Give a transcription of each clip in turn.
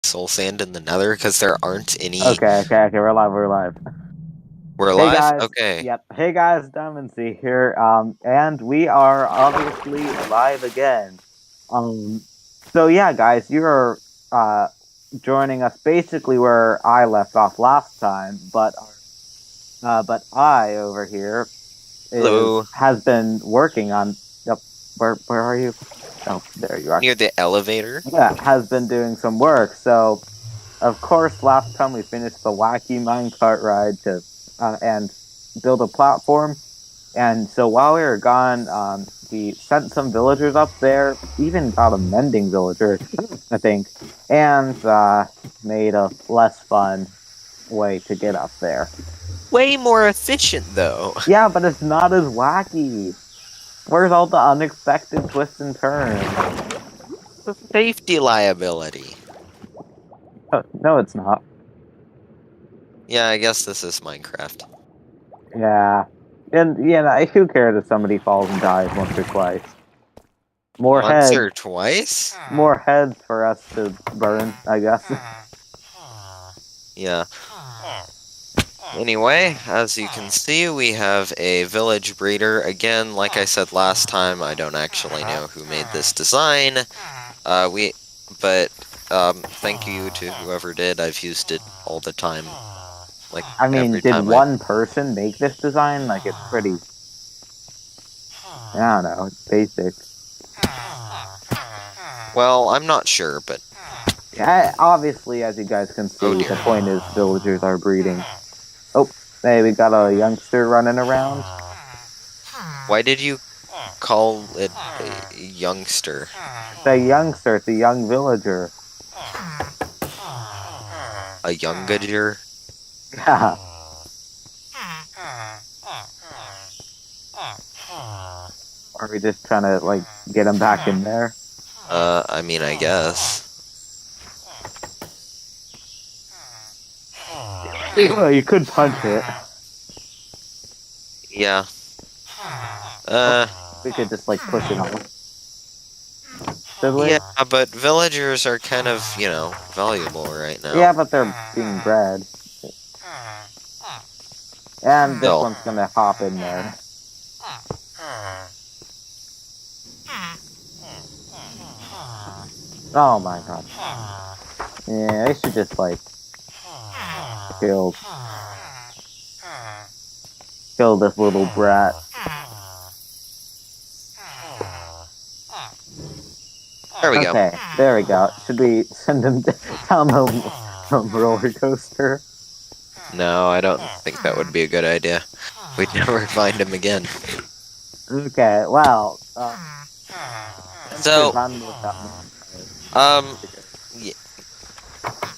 soul sand in the nether because there aren't any. Okay, we're live, We're Hey live? guys, Okay. yep. Hey guys, Diamond C here, and we are obviously live again. Um, so yeah, guys, you're joining us basically where I left off last time, but I over here Hello. has been working on. Yep, where are you? Oh, there you are. Near the elevator. Yeah, has been doing some work. So of course, last time we finished the wacky minecart ride to and build a platform. And so while we were gone, we sent some villagers up there, even got a mending villager, I think, and made a less fun way to get up there. Way more efficient, though. Yeah, but it's not as wacky. Where's all the unexpected twists and turns? Safety liability. No, it's not. Yeah, I guess this is Minecraft. Yeah. And, yeah, who cares if somebody falls and dies once or twice? More Once heads. or twice? More heads for us to burn, I guess. Yeah. Anyway, as you can see, we have a village breeder. Again, like I said last time, I don't actually know who made this design. Thank you to whoever did. I've used it all the time. Like, I mean, every did time one person make this design? Like, it's pretty... I don't know, it's basic. Well, I'm not sure, but... Yeah, obviously, as you guys can see, the point is villagers are breeding. Oh, hey, we got a youngster running around. Why did you call it a youngster? It's a youngster, it's a young villager. A youngager? Yeah. Are we just trying to, like, get him back in there? I mean, I guess. Well, you could punch it. Yeah. We could just, like, push it off. Should we? Yeah, but villagers are kind of, valuable right now. Yeah, but they're being bred. And this No. one's gonna hop in there. Oh my god. Yeah, I should just, like, kill this little brat. There we go. Okay, there we go. Should we send him down the roller coaster? No, I don't think that would be a good idea. We'd never find him again. Okay, well, So,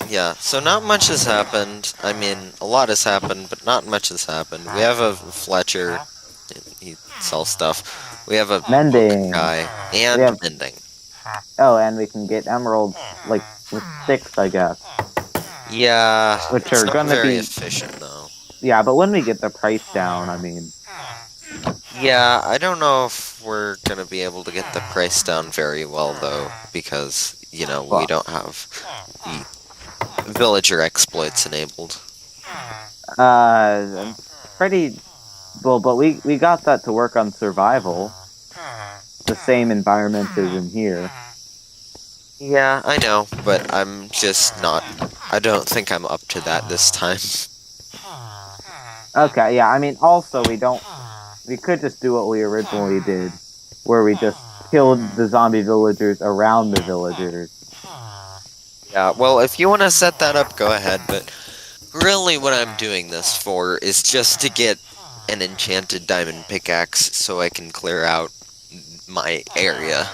yeah, so not much has happened. I mean, a lot has happened, but not much has happened. We have a Fletcher, he sells stuff. We have a mending guy, and mending. Oh, and we can get emeralds, like, with sticks, I guess. Yeah, which it's are not gonna very be efficient, though. Yeah, but when we get the price down, I mean... Yeah, I don't know if we're gonna be able to get the price down very well, though, because, we don't have the villager exploits enabled. Pretty... Well, but we got that to work on survival. The same environment as in here. Yeah, I know, but I'm just not... I don't think I'm up to that this time. Okay, yeah, I mean, also, we could just do what we originally did, where we just killed the zombie villagers around the villagers. Yeah, well, if you want to set that up, go ahead, but really what I'm doing this for is just to get an enchanted diamond pickaxe so I can clear out my area.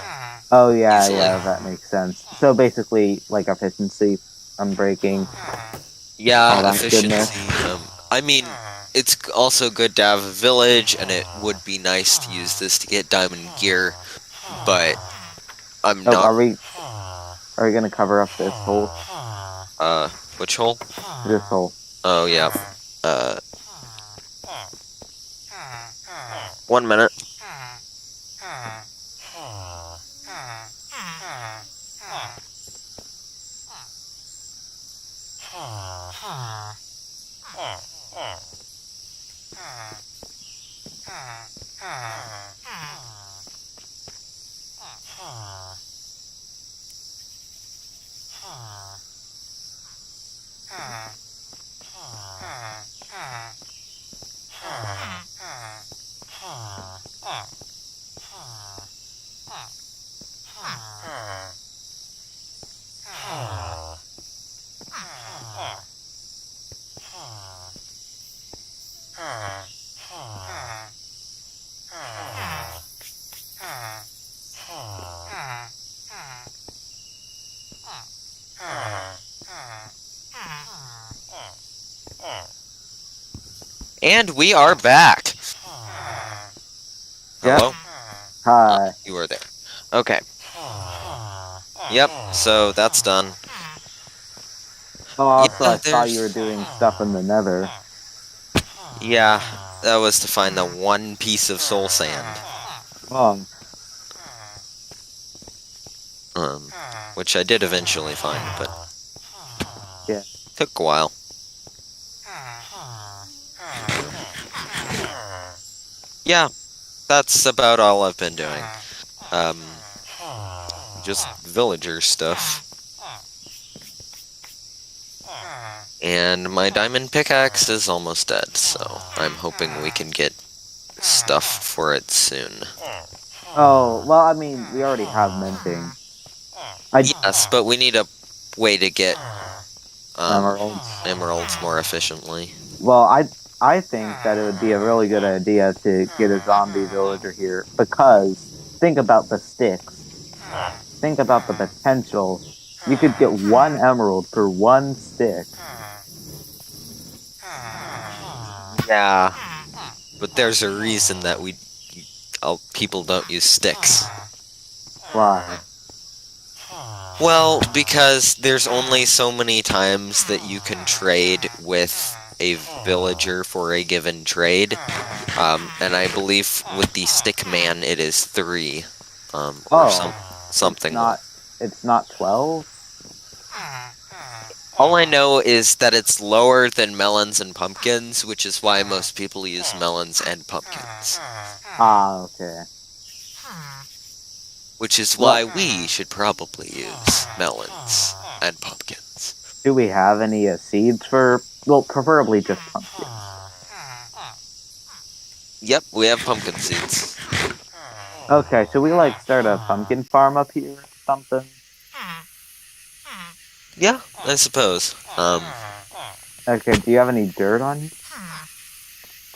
Oh, yeah, easily. Yeah, that makes sense. So basically, like, efficiency, unbreaking. Yeah, efficiency. I mean, it's also good to have a village, and it would be nice to use this to get diamond gear, but I'm not... Are we gonna cover up this hole? Which hole? This hole. Oh, yeah. 1 minute. And we are back. Hello? Hi. You were there. Okay. Yep, so that's done. Oh, also, Yeah, I saw you were doing stuff in the Nether. Yeah, that was to find the one piece of soul sand. Oh, Which I did eventually find, but yeah. took a while. Yeah, that's about all I've been doing. Just villager stuff. And my diamond pickaxe is almost dead, so I'm hoping we can get stuff for it soon. Oh, well, I mean, we already have minting. Yes, but we need a way to get Emeralds. emeralds more efficiently. Well, I think that it would be a really good idea to get a zombie villager here because think about the sticks. Think about the potential. You could get 1 emerald for 1 stick. Yeah, but there's a reason that people don't use sticks. Why? Well, because there's only so many times that you can trade with a villager for a given trade. And I believe with the stick man it is 3. Or something. It's not 12? All I know is that it's lower than melons and pumpkins, which is why most people use melons and pumpkins. Ah, okay. Which is why we should probably use melons and pumpkins. Do we have any seeds for... Well, preferably just pumpkins. Yep, we have pumpkin seeds. Okay, should we, like, start a pumpkin farm up here or something? Yeah, I suppose. Okay, do you have any dirt on you?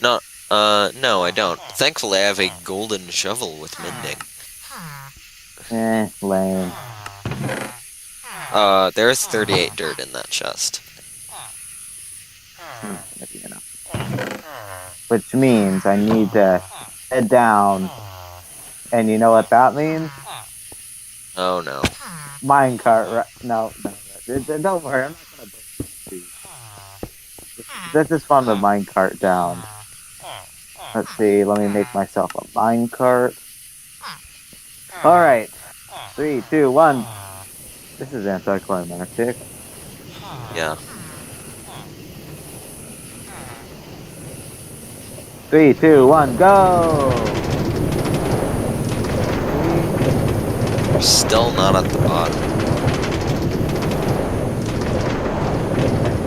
No, I don't. Thankfully, I have a golden shovel with mending. Lame. There's 38 dirt in that chest. Maybe enough. Which means I need to head down. And you know what that means? Oh no. Minecart, no. Don't worry, I'm not gonna burn these. This is fun to minecart down. Let's see, let me make myself a minecart. Alright. 3, 2, 1. This is anticlimactic. Yeah. 3, 2, 1, go! We're still not at the bottom.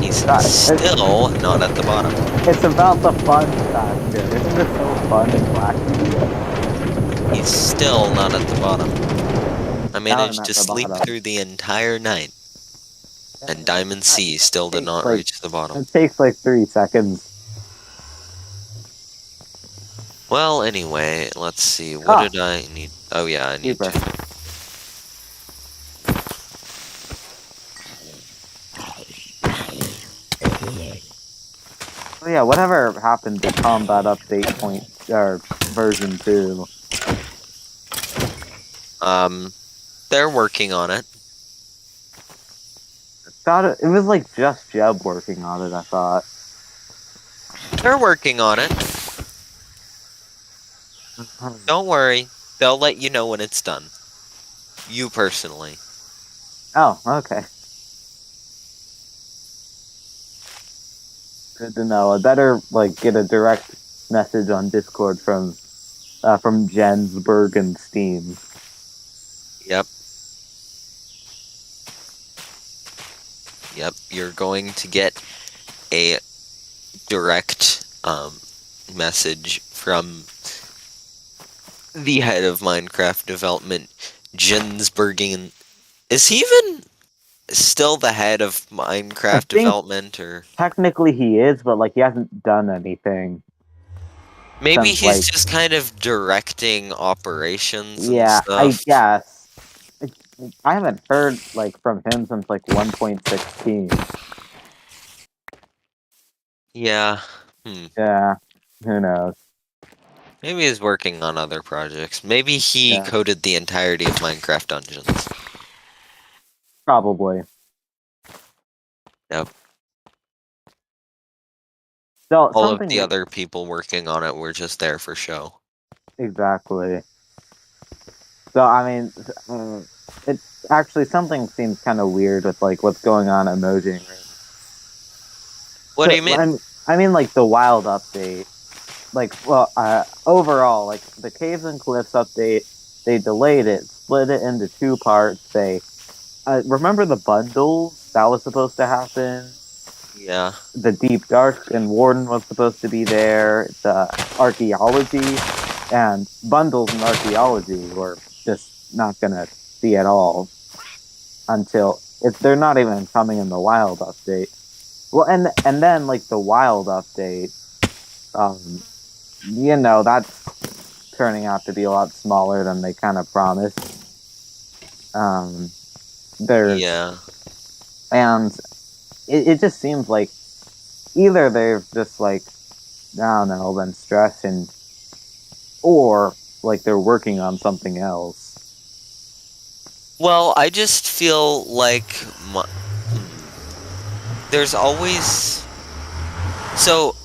He's still not at the bottom. It's about the fun factor. Isn't it so fun and wacky? He's still not at the bottom. I managed to the sleep bottom. through the entire night. And Diamond C still did not reach the bottom. It takes like 3 seconds. Well, anyway, let's see. What did I need? Oh yeah, I need to. Oh yeah, whatever happened to Combat Update version 2? They're working on it. It was like just Jeb working on it, I thought. They're working on it. Don't worry. They'll let you know when it's done. You personally. Oh, okay. Good to know. I better like get a direct message on Discord from Jensberg and Steam. Yep, yep. You're going to get a direct message from the head of Minecraft development, Jensbergen. Is he even still the head of I Minecraft think development, or technically he is, but like he hasn't done anything maybe since he's like just kind of directing operations and yeah, I stuff? guess. I, I haven't heard like from him since like 1.16. Yeah. Yeah, who knows? Maybe he's working on other projects. Maybe he Yeah, coded the entirety of Minecraft Dungeons. probably. Yep. So All of the something other people working on it were just there for show. exactly. So I mean, it actually something seems kind of weird with like what's going on at Mojang. What do you mean? I mean, like the wild update. Like, well, overall, like the Caves and Cliffs update, they delayed it, split it into two parts. They remember the bundles that was supposed to happen. Yeah. The Deep Dark and Warden was supposed to be there. The archaeology and bundles and archaeology were just not gonna see at all until if they're not even coming in the wild update. Well, and then like the wild update, um, that's turning out to be a lot smaller than they kind of promised. Um, there's Yeah. and it just seems like either they've just like I don't know been stressing, or like they're working on something else. Well, I just feel like there's always. So,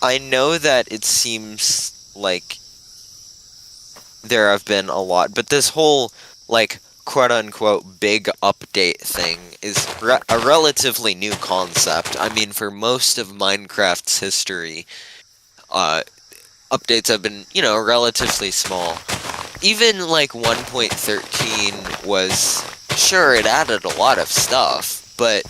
I know that it seems like there have been a lot, but this whole, like, quote unquote big update thing is a relatively new concept. I mean, for most of Minecraft's history, uh, updates have been, relatively small. Even like 1.13 was, sure, it added a lot of stuff, but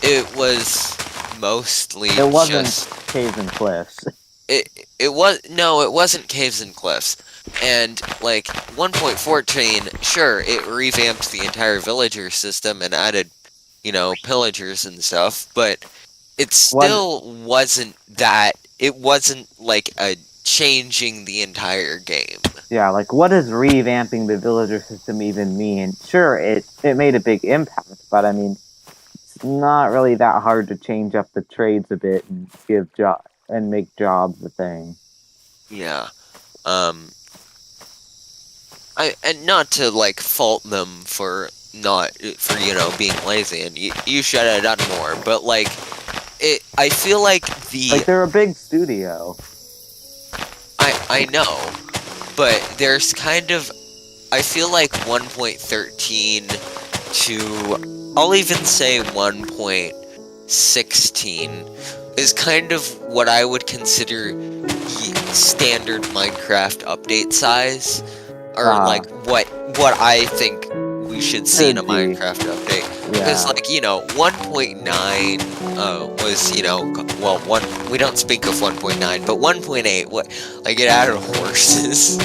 it was mostly It wasn't just Caves and Cliffs. it it was no, it wasn't Caves and Cliffs. And like 1.14, sure, it revamped the entire villager system and added, pillagers and stuff, but it What? still wasn't that. It wasn't like a changing the entire game. Yeah, like what does revamping the villager system even mean? Sure, it made a big impact, but I mean, it's not really that hard to change up the trades a bit and give job and make jobs a thing. Yeah. Um and not to like fault them for not for being lazy, and you should have done more, but like I feel like Like they're a big studio. I know, but there's kind of, I feel like 1.13 to, I'll even say 1.16 is kind of what I would consider the standard Minecraft update size, or Uh, like what I think we should see in a should be. Minecraft update. Because Yeah. like 1.9 was well, one, we don't speak of 1.9, but 1.8, what, like, it added horses.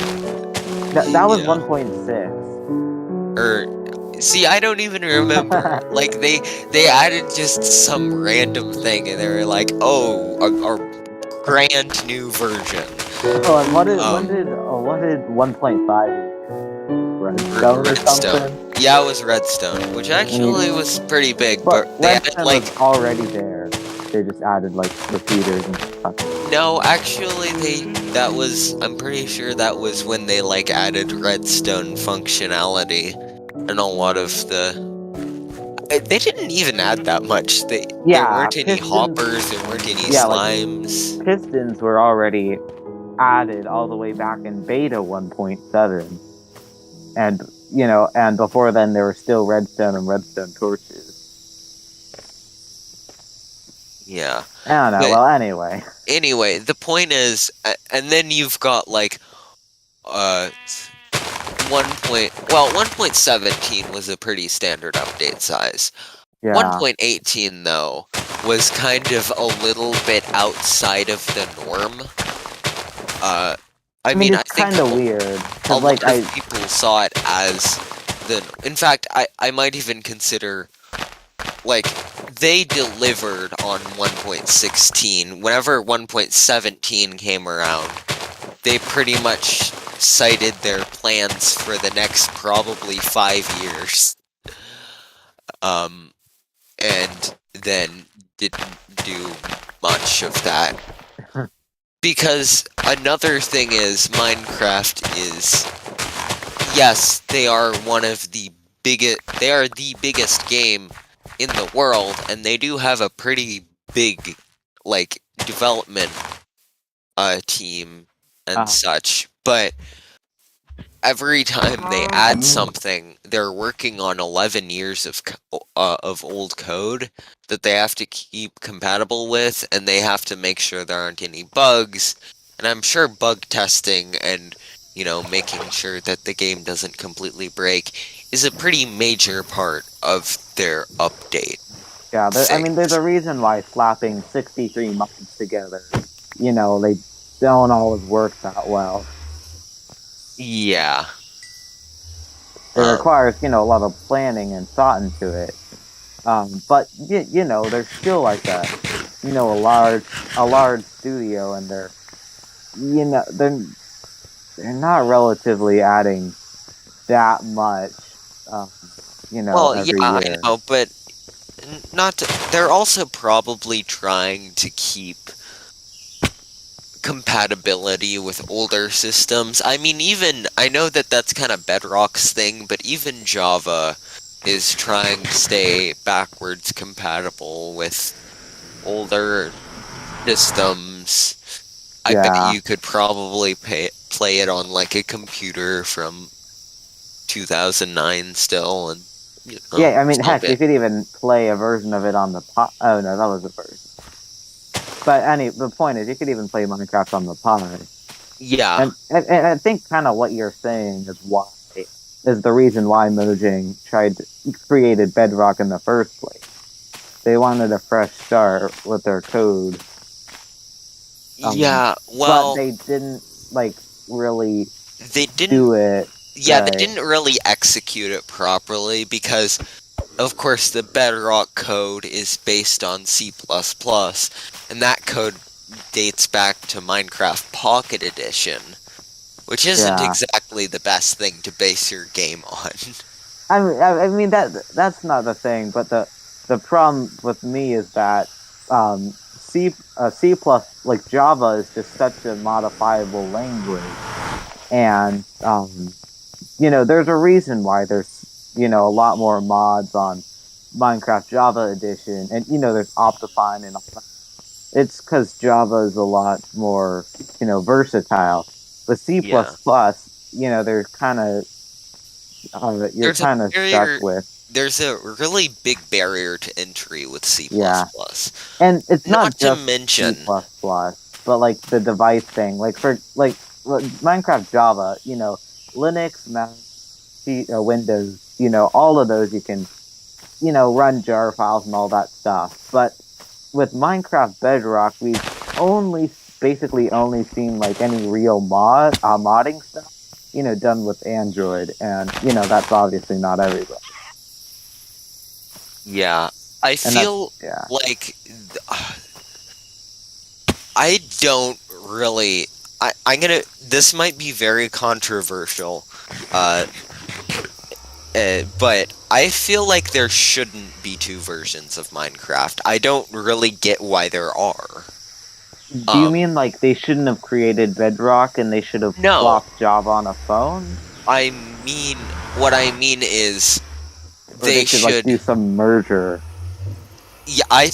That you was know 1.6. or see, I don't even remember. Like they added just some random thing, and they were like, "Oh, our grand new version." Oh, and Um, what did 1.5 Redstone or Redstone. something? Yeah, it was Redstone, which I mean, actually was pretty big, but but they added Redstone like, was already there. They just added like repeaters and stuff. no, actually that was, I'm pretty sure that was when they like added Redstone functionality, and a lot of they didn't even add that much. There Yeah, weren't any pistons. hoppers, there weren't any Yeah, like slimes. pistons were already added all the way back in beta 1.7, and and before then there were still redstone and redstone torches. Yeah. I don't know. But Well, anyway. anyway, the point is, and then you've got like uh 1.17 was a pretty standard update size. Yeah. 1.18 though was kind of a little bit outside of the norm. Uh, I I mean, mean, I it's think kind of weird a because, lot like, of people saw it as in fact, I might even consider, like, they delivered on 1.16. Whenever 1.17 came around, they pretty much cited their plans for the next probably 5 years. Um, and then didn't do much of that. Because another thing is, Minecraft is, yes, they are the biggest game in the world, and they do have a pretty big, like, development team and uh, such, but every time they add something, they're working on 11 years of old code that they have to keep compatible with, and they have to make sure there aren't any bugs. And I'm sure bug testing and, making sure that the game doesn't completely break is a pretty major part of their update yeah. I mean, there's things. a reason why slapping 63 mods together, they don't always work that well. Yeah. It Um, requires, a lot of planning and thought into it. But there's still like a large studio, and you know, they're they're not relatively adding that much, um, well, yeah, every I year. know, but not they're also probably trying to keep compatibility with older systems. I mean, even I know that that's kind of Bedrock's thing, but even Java is trying to stay backwards compatible with older systems. I bet Yeah, you could probably play it on like a computer from 2009 still, and yeah. I mean, still heck, bit. you could even play a version of it on the Pi. Oh no, that was a version. But the point is, you could even play Minecraft on the Pi. Yeah, And I think kind of what you're saying is the reason why Mojang created Bedrock in the first place. They wanted a fresh start with their code, um, yeah. but Well, they didn't like really they didn't do it yeah, they right. didn't really execute it properly because, of course, the Bedrock code is based on C++, and that code dates back to Minecraft Pocket Edition, which isn't Yeah, exactly the best thing to base your game on. I mean that's not the thing, but the problem with me is that C plus like Java is just such a modifiable language, and there's a reason why there's a lot more mods on Minecraft Java Edition, and there's Optifine and all that. It's because Java is a lot more versatile. But C Yeah. plus plus, they're you're There's a kind of stuck barrier with. there's a really big barrier to entry with C++. Yeah, and it's Not not to just C mention, plus plus, but like the device thing, like for Minecraft Java, Linux, Mac, Windows, all of those you can run jar files and all that stuff. But with Minecraft Bedrock, we've only basically only seen like any real modding stuff, done with Android, and that's obviously not everybody, yeah, I and that's feel yeah. like I don't really. I'm gonna. This might be very controversial, uh, but I feel like there shouldn't be two versions of Minecraft. I don't really get why there are. Do you Um, mean like they shouldn't have created Bedrock and they should have no, plopped Java on a phone, I mean, what I mean is or they they should like should. do some merger? Yeah, I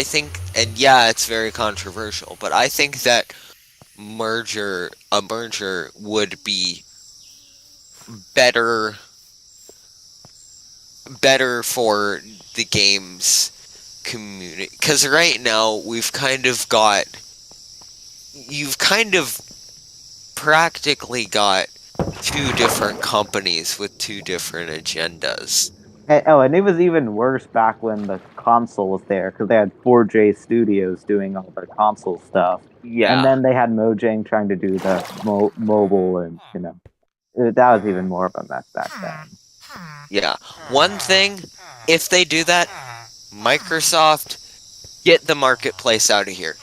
think, and yeah, it's very controversial, but I think that a merger would be better better for the games community, because right now you've kind of practically got two different companies with two different agendas. And it was even worse back when the console was there because they had 4J Studios doing all the console stuff, and Yeah, then they had Mojang trying to do the mobile, and that was even more of a mess back then. yeah. One thing, if they do that, Microsoft, get the marketplace out of here.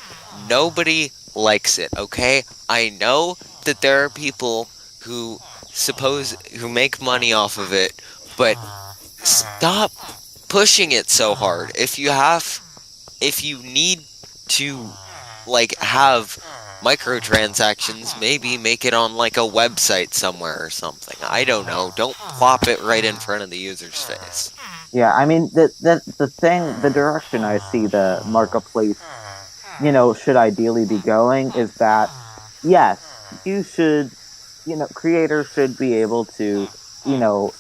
Nobody likes it, okay? I know that there are people who make money off of it, but stop pushing it so hard. If you need to like have microtransactions, maybe make it on like a website somewhere or something. I don't know. Don't plop it right in front of the user's face. Yeah, I mean the direction I see the marketplace, should ideally be going is that yes, you should, creators should be able to, you know,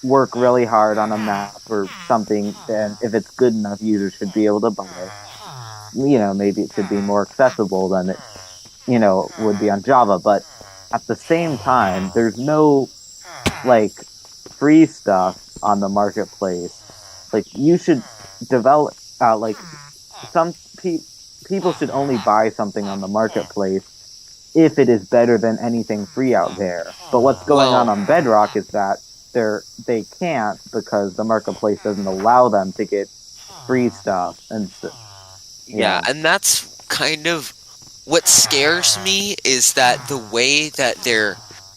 work really hard on a map or something, and if it's good enough, users should be able to buy it. Maybe it should be more accessible than it, would be on Java, but at the same time, there's no like free stuff on the marketplace. Like you should develop, like some people should only buy something on the marketplace if it is better than anything free out there. But what's going Well, on Bedrock is that they can't because the marketplace doesn't allow them to get free stuff, and so, yeah, yeah. and that's kind of what scares me is that the way that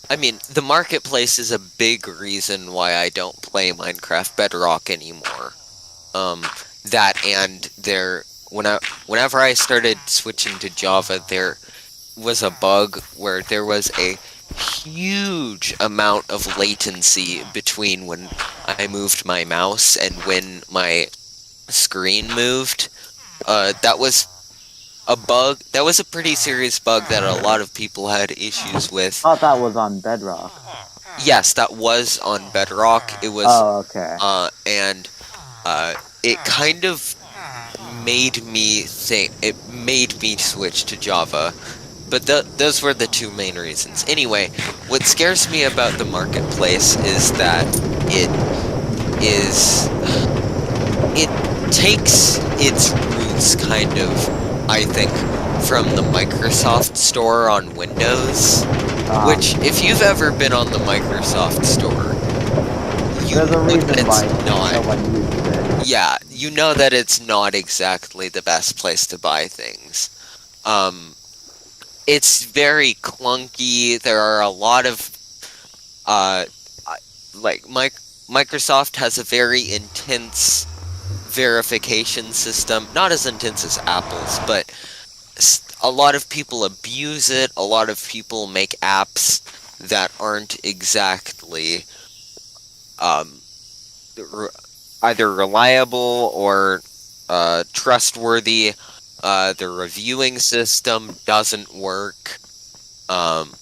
I mean, the marketplace is a big reason why I don't play Minecraft Bedrock anymore. Um, that and whenever I started switching to Java, there was a bug where there was a huge amount of latency between when I moved my mouse and when my screen moved. That was a bug. That was a pretty serious bug that a lot of people had issues with. I thought that was on Bedrock. Yes, that was on Bedrock. It was, Oh, okay. and it kind of it made me switch to Java. But those were the two main reasons. Anyway, what scares me about the marketplace is that it is it takes its roots kind of, I think, from the Microsoft Store on Windows, Uh, which if you've ever been on the Microsoft Store, you there's a know that reason it's why not. no one uses it. Yeah, you know that it's not exactly the best place to buy things. Um, it's very clunky. There are a lot of uh, like Microsoft has a very intense verification system. Not as intense as Apple's, but a lot of people abuse it. A lot of people make apps that aren't exactly um, either reliable or trustworthy. The reviewing system doesn't work. Um,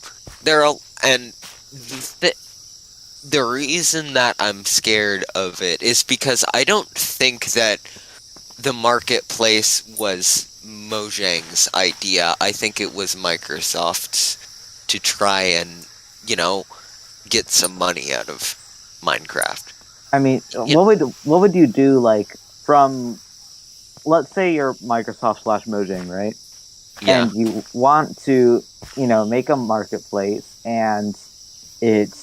there are, and th- the reason that I'm scared of it is because I don't think that the marketplace was Mojang's idea. I think it was Microsoft's to try and, you know, get some money out of Minecraft. I mean, You what would you do, like, from, let's say you're Microsoft/Mojang, right? yeah. And you want to, make a marketplace, and it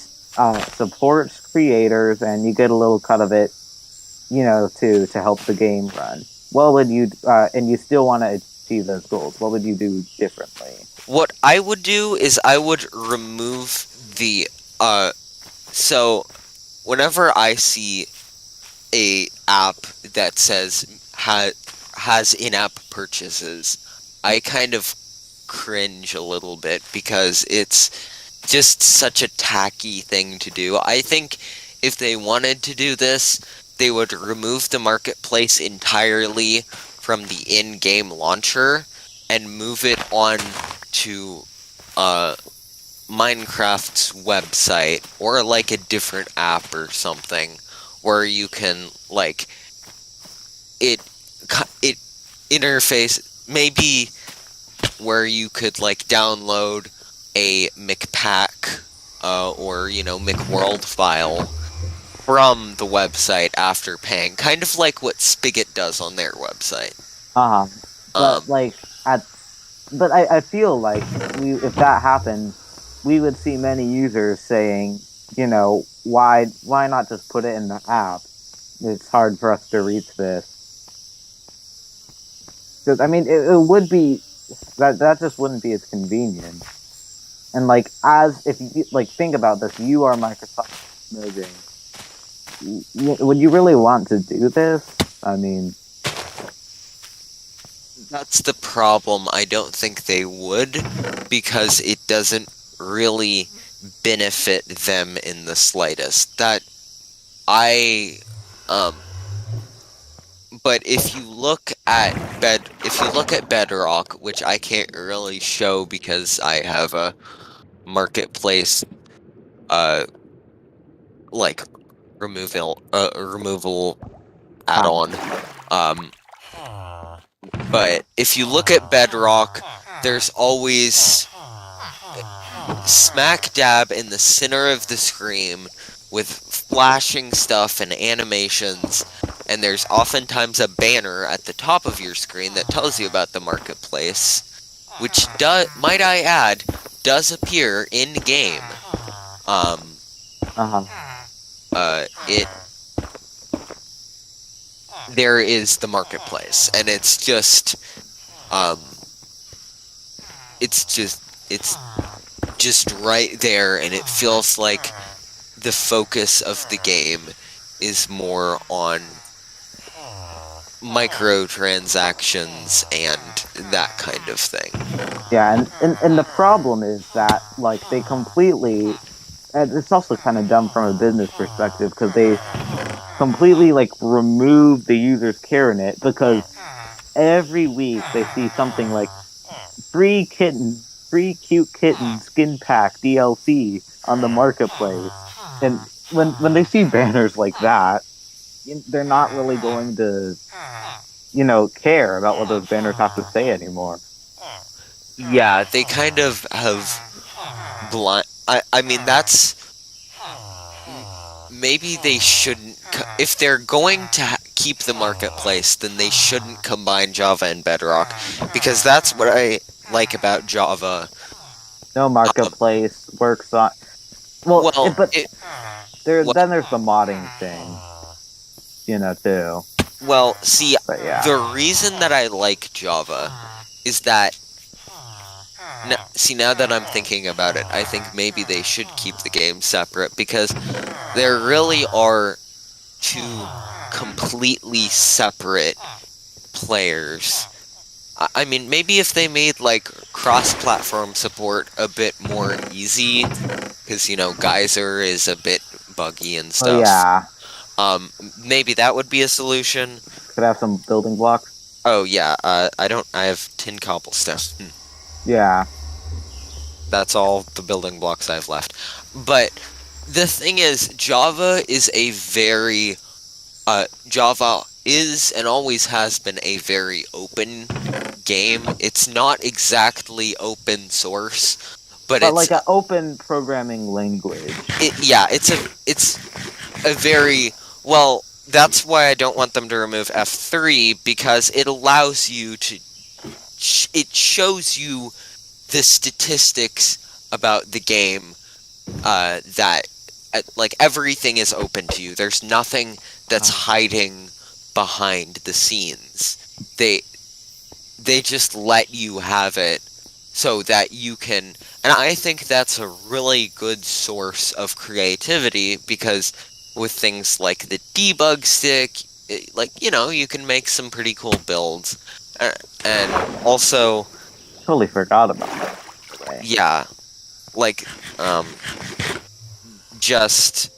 supports creators, and you get a little cut of it, to help the game run. What would you, and you still want to achieve those goals? What would you do differently? What I would do is I would remove the so whenever I see a app that says has in-app purchases, I kind of cringe a little bit because it's just such a tacky thing to do. I think if they wanted to do this, they would remove the marketplace entirely from the in-game launcher and move it on to uh, Minecraft's website or like a different app or something where you can like it it interface maybe where you could like download a McPack or McWorld file from the website after paying, kind of like what Spigot does on their website. Uh-huh. But Um, like at but I feel like if that happened, we would see many users saying, why not just put it in the app? It's hard for us to reach this. Because I mean, it would be that just wouldn't be as convenient. And like, as if you like think about this, you are Microsoft merging. Would you really want to do this? I mean, that's the problem. I don't think they would, because it doesn't really benefit them in the slightest. I um but if you look at Bedrock, which I can't really show because I have a marketplace uh like removal add-on. Um but if you look at Bedrock, there's always smack dab in the center of the screen with flashing stuff and animations, and there's oftentimes a banner at the top of your screen that tells you about the marketplace, which might I add, does appear in game. Um, uh-huh. it There is the marketplace, and um, it's just right there, and it feels like the focus of the game is more on microtransactions and that kind of thing. Yeah, and the problem is that like they completely, and it's also kind of dumb from a business perspective because they completely like remove the user's care in it, because every week they see something like free cute kitten skin pack DLC on the marketplace, and when they see banners like that, they're not really going to care about what those banners have to say anymore. Yeah, they kind of have blind. I mean, maybe they shouldn't. If they're going to keep the marketplace, then they shouldn't combine Java and Bedrock, because that's what I like about Java. No Um, marketplace works on. Well, well, but it, well, then there's the modding thing, too. see, But yeah. the reason that I like Java is that. See, now that I'm thinking about it, I think maybe they should keep the games separate, because there really are two completely separate players. I mean, maybe if they made like cross-platform support a bit more easy, because Geyser is a bit buggy and Oh stuff. yeah. Maybe that would be a solution. Could have some building blocks. Oh yeah, I have tin cobblestone. Yeah. That's all the building blocks I've left. But the thing is, Java is and always has been a very open game. It's not exactly open source, but But like an open programming language. it's a very well. That's why I don't want them to remove F3, because it allows you to. It shows you the statistics about the game, that like everything is open to you. There's nothing that's hiding behind the scenes. They just let you have it so that you can, and I think that's a really good source of creativity, because with things like the debug stick, you can make some pretty cool builds. And also, Totally forgot about that. yeah, like just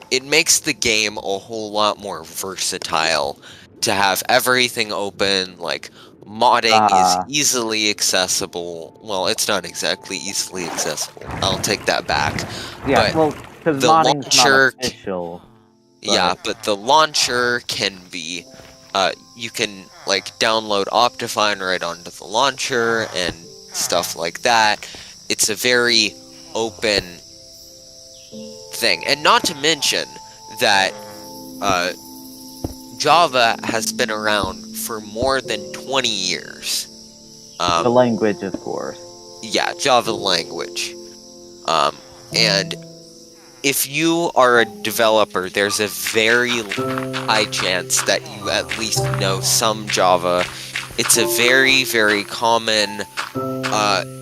it makes the game a whole lot more versatile to have everything open. Like, modding is easily accessible. Well, it's not exactly easily accessible, I'll take that back. Yeah, But well, because the modding's not launcher official. Yeah, Right. but the launcher can be, you can like download Optifine right onto the launcher and stuff like that. It's a very open thing, and not to mention that uh, Java has been around for more than 20 years. The Um, language, of course. yeah, Java language. And if you are a developer, there's a very high chance that you at least know some Java. It's a very, very common.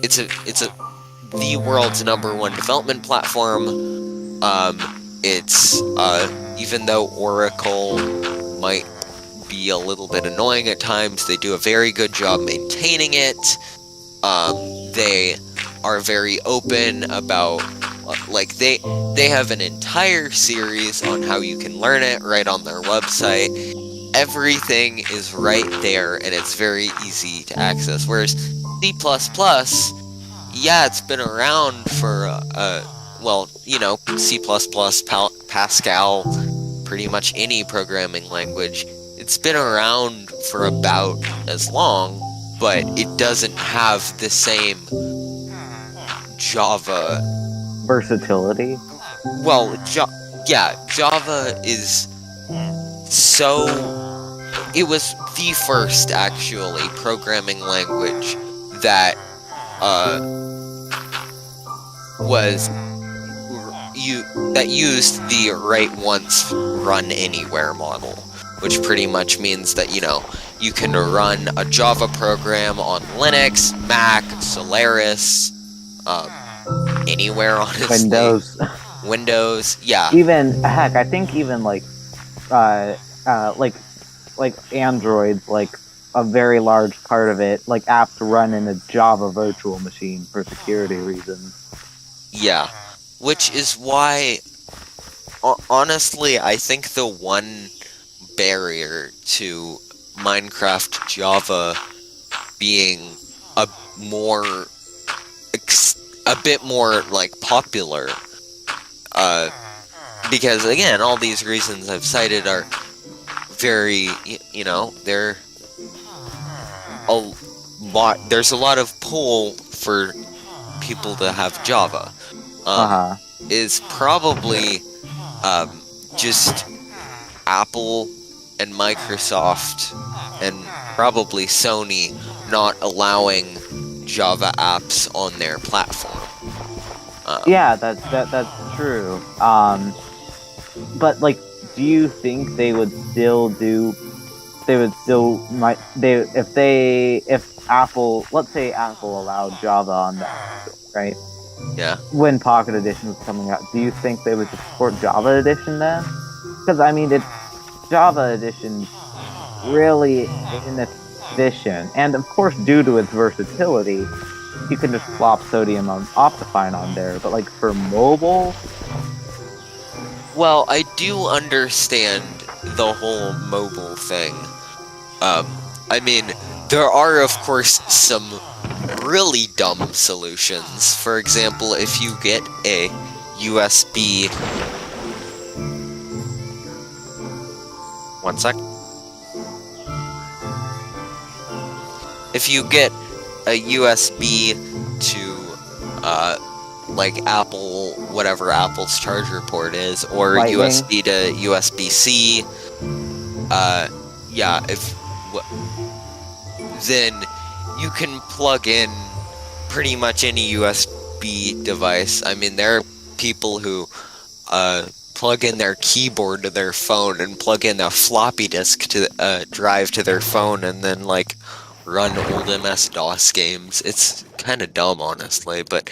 It's the world's #1 development platform. It's even though Oracle might be a little bit annoying at times, they do a very good job maintaining it. They are very open about like they have an entire series on how you can learn it right on their website. Everything is right there and it's very easy to access. Whereas C++, yeah, it's been around for well, you know, C++, Pascal, pretty much any programming language. It's been around for about as long, but it doesn't have the same Java. Versatility. Well, yeah, Java is so. It was the first actually programming language that uh, was that used the write once, run anywhere model, which pretty much means that you can run a Java program on Linux, Mac, Solaris, anywhere honestly. Windows. Windows, yeah. Even heck, I think even like Android, like a very large part of it, like apps run in a Java virtual machine for security reasons. Yeah, which is why, honestly, I think the one barrier to Minecraft Java being a more, a bit more like popular, because again, all these reasons I've cited are very, they're a lot. There's a lot of pull for people to have Java. Is probably just Apple and Microsoft and probably Sony not allowing Java apps on their platform. Yeah, that's true. But like, do you think they would still do? They would still might they if Apple, let's say Apple allowed Java on that, right? Yeah. When Pocket Edition was coming out, do you think they would support Java Edition then? Because I mean, Java Edition really inefficient, and of course, due to its versatility, you can just plop Sodium on Optifine on there. But like for mobile, well, I do understand the whole mobile thing. I mean, there are of course some really dumb solutions. For example, if you get a USB. One sec. If you get a USB to, like Apple, whatever Apple's charger port is, or Lightning. USB to USB-C, yeah, then you can plug in pretty much any USB device. I mean, there are people who plug in their keyboard to their phone and plug in a floppy disk to drive to their phone and then like run old MS-DOS games. It's kind of dumb, honestly, but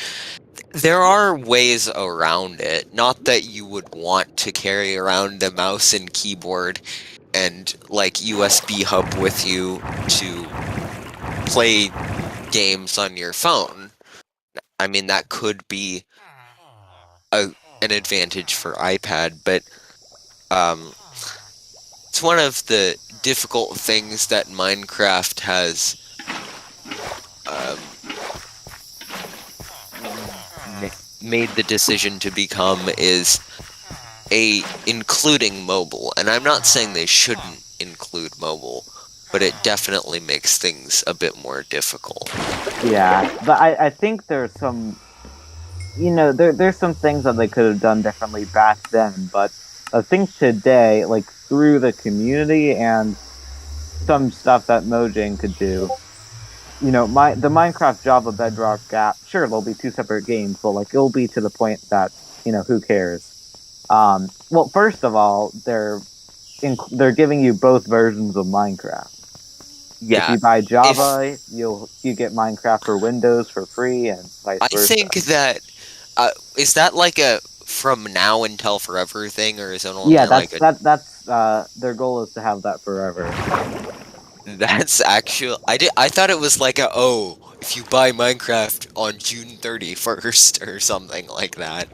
there are ways around it. Not that you would want to carry around a mouse and keyboard and like USB hub with you to play games on your phone. I mean, that could be an advantage for iPad, but it's one of the difficult things that Minecraft has made the decision to become is including mobile, and I'm not saying they shouldn't include mobile, but it definitely makes things a bit more difficult. Yeah, but I think there's some, there's some things that they could have done differently back then, but I think today, like, through the community and some stuff that Mojang could do, the Minecraft Java Bedrock gap, sure, there'll be two separate games, but, like, it'll be to the point that, who cares? Well, first of all, they're giving you both versions of Minecraft. If Yeah, you buy Java, you get Minecraft for Windows for free, and vice I versa. think that is that like a from now until forever thing, or is it only Yeah, like a? that's their goal is to have that forever. That's actual. I thought it was like a if you buy Minecraft on June 31st or something like that.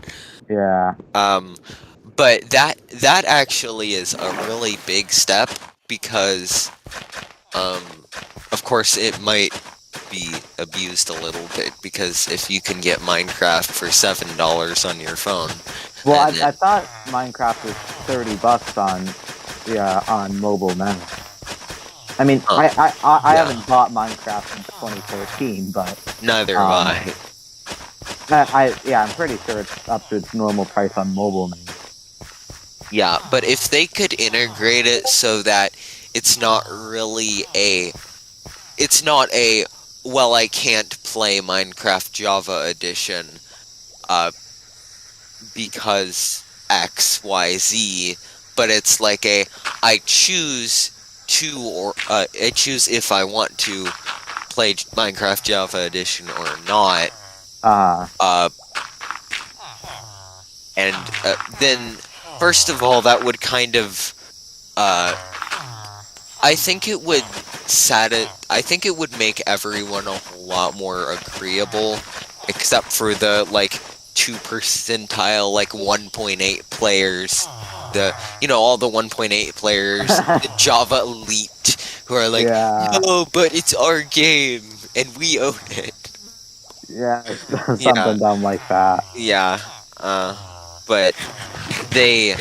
Yeah. But that actually is a really big step because um, of course it might be abused a little bit because if you can get Minecraft for $7 on your phone, Well, and I thought Minecraft was $30 on mobile now. I mean, I yeah. haven't bought Minecraft since 2014, but Neither have I'm pretty sure it's up to its normal price on mobile now. Yeah, but if they could integrate it so that it's not really well, I can't play Minecraft Java Edition because X, Y, Z, but it's like I choose I choose if I want to play Minecraft Java Edition or not. And then, first of all, that would kind of, I think it would I think it would make everyone a whole lot more agreeable, except for the, like, 2 percentile, like, 1.8 players. All the 1.8 players, the Java elite, who are like, Yeah. no, but it's our game, and we own it. Yeah, something dumb like that. Yeah, but they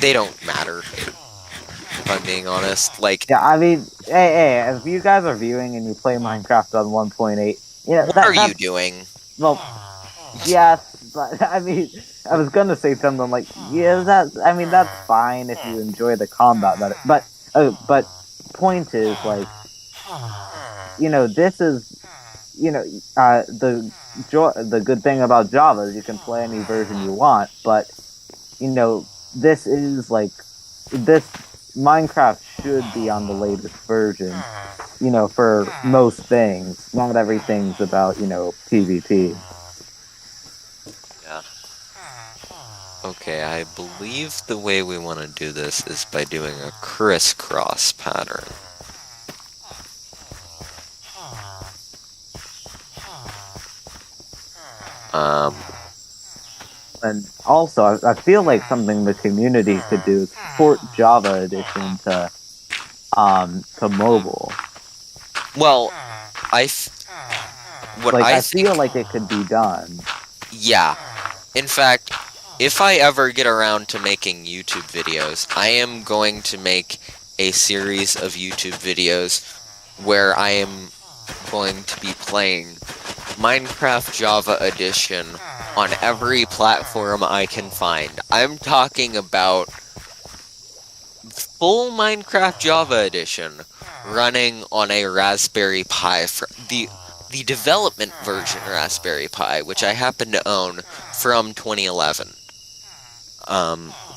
don't matter, if I'm being honest. Like, Yeah, I mean, hey, if you guys are viewing and you play Minecraft on 1.8, what are you doing? Well, yes, but I mean, I was gonna say something like, yeah, that's fine if you enjoy the combat better. But point is, like, this is, the good thing about Java is you can play any version you want, but, this is, like, this Minecraft should be on the latest version, for most things. Not everything's about, PvP. Yeah. Okay, I believe the way we want to do this is by doing a crisscross pattern. And also, I feel like something the community could do is port Java Edition to mobile. Well, I feel like it could be done. Yeah. In fact, if I ever get around to making YouTube videos, I am going to make a series of YouTube videos where I am going to be playing Minecraft Java Edition on every platform I can find. I'm talking about full Minecraft Java Edition running on a Raspberry Pi, the development version Raspberry Pi, which I happen to own from 2011,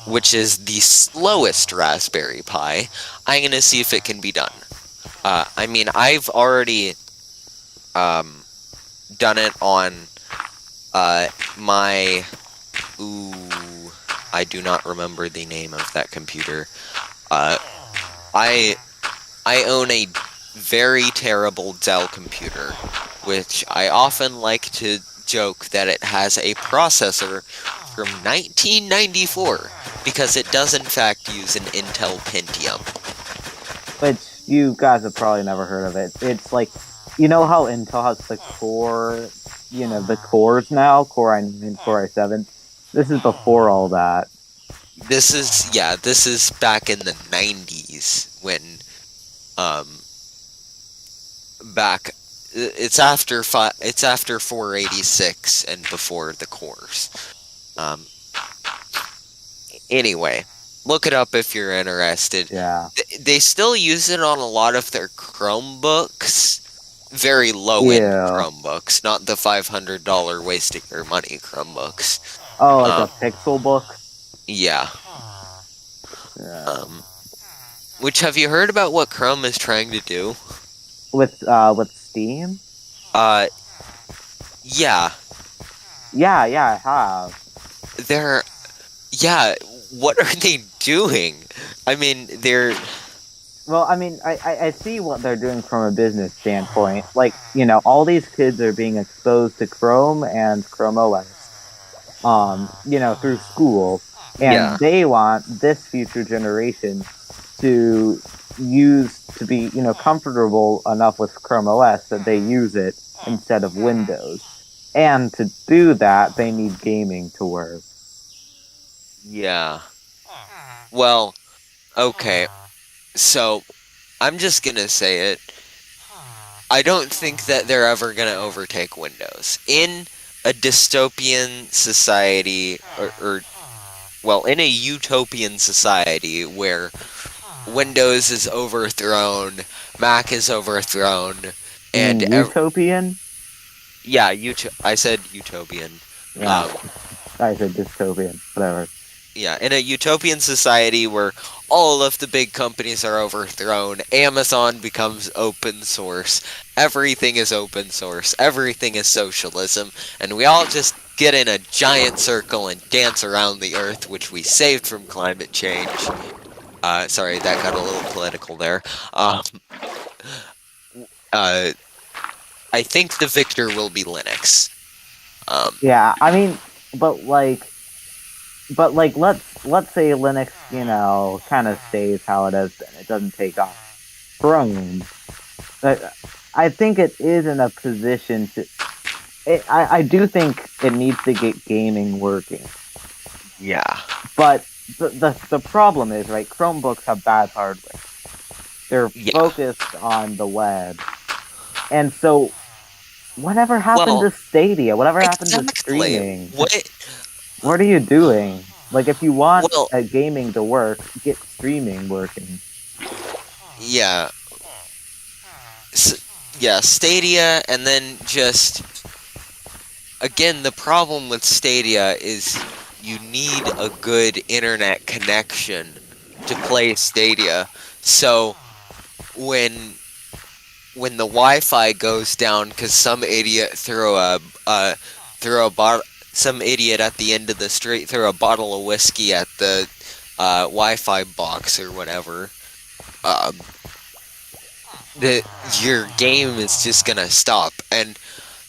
which is the slowest Raspberry Pi. I'm gonna see if it can be done. I mean, I've already done it on my... Ooh, I do not remember the name of that computer. I own a very terrible Dell computer, which I often like to joke that it has a processor from 1994, because it does in fact use an Intel Pentium. Which you guys have probably never heard of it. It's like, you know how Intel has the core, the cores now, Core i9, Core i7? This is before all that. this is back in the 90s when um back it's after 486 and before the cores. Um anyway, look it up if you're interested. Yeah. They still use it on a lot of their Chromebooks, very low end Ew. Chromebooks, not the $500 wasting your money Chromebooks. Oh, like Um a pixel book? yeah. Yeah. Um which have you heard about what Chrome is trying to do? With Steam? Uh yeah, Yeah, I have. they're yeah, what are they doing? I mean, they're Well, I mean, I see what they're doing from a business standpoint. Like, you know, all these kids are being exposed to Chrome and Chrome OS, you know, through school, and yeah. they want this future generation to to be, you know, comfortable enough with Chrome OS that they use it instead of Windows. And to do that, they need gaming to work. Yeah. Well, okay. So, I'm just gonna say it. I don't think that they're ever gonna overtake Windows. In a dystopian society, well, in a utopian society where Windows is overthrown, Mac is overthrown, You and mean utopian? yeah, I said utopian. Yeah, Um, I said dystopian. Whatever. yeah, in a utopian society where all of the big companies are overthrown, Amazon becomes open source, everything is open source, everything is socialism, and we all just get in a giant circle and dance around the earth, which we saved from climate change. Sorry, that got a little political there. Um, uh, I think the victor will be Linux. Um, Yeah, I mean, but like, let's say Linux, you know, kind of stays how it has been. It doesn't take off. Chrome, I, I think it is in a position to. I do think it needs to get gaming working, yeah, but the problem is, right? Chromebooks have bad hardware. They're yeah. focused on the web, and so whatever happened Well, to Stadia? Whatever happened to exactly. streaming? What? What are you doing? Like, if you want Well, a gaming to work, get streaming working. yeah, yeah. Stadia, and then just again, the problem with Stadia is you need a good internet connection to play Stadia. So when the Wi-Fi goes down because some idiot threw a bottle, some idiot at the end of the street threw a bottle of whiskey at the Wi-Fi box or whatever, um, the your game is just gonna stop. And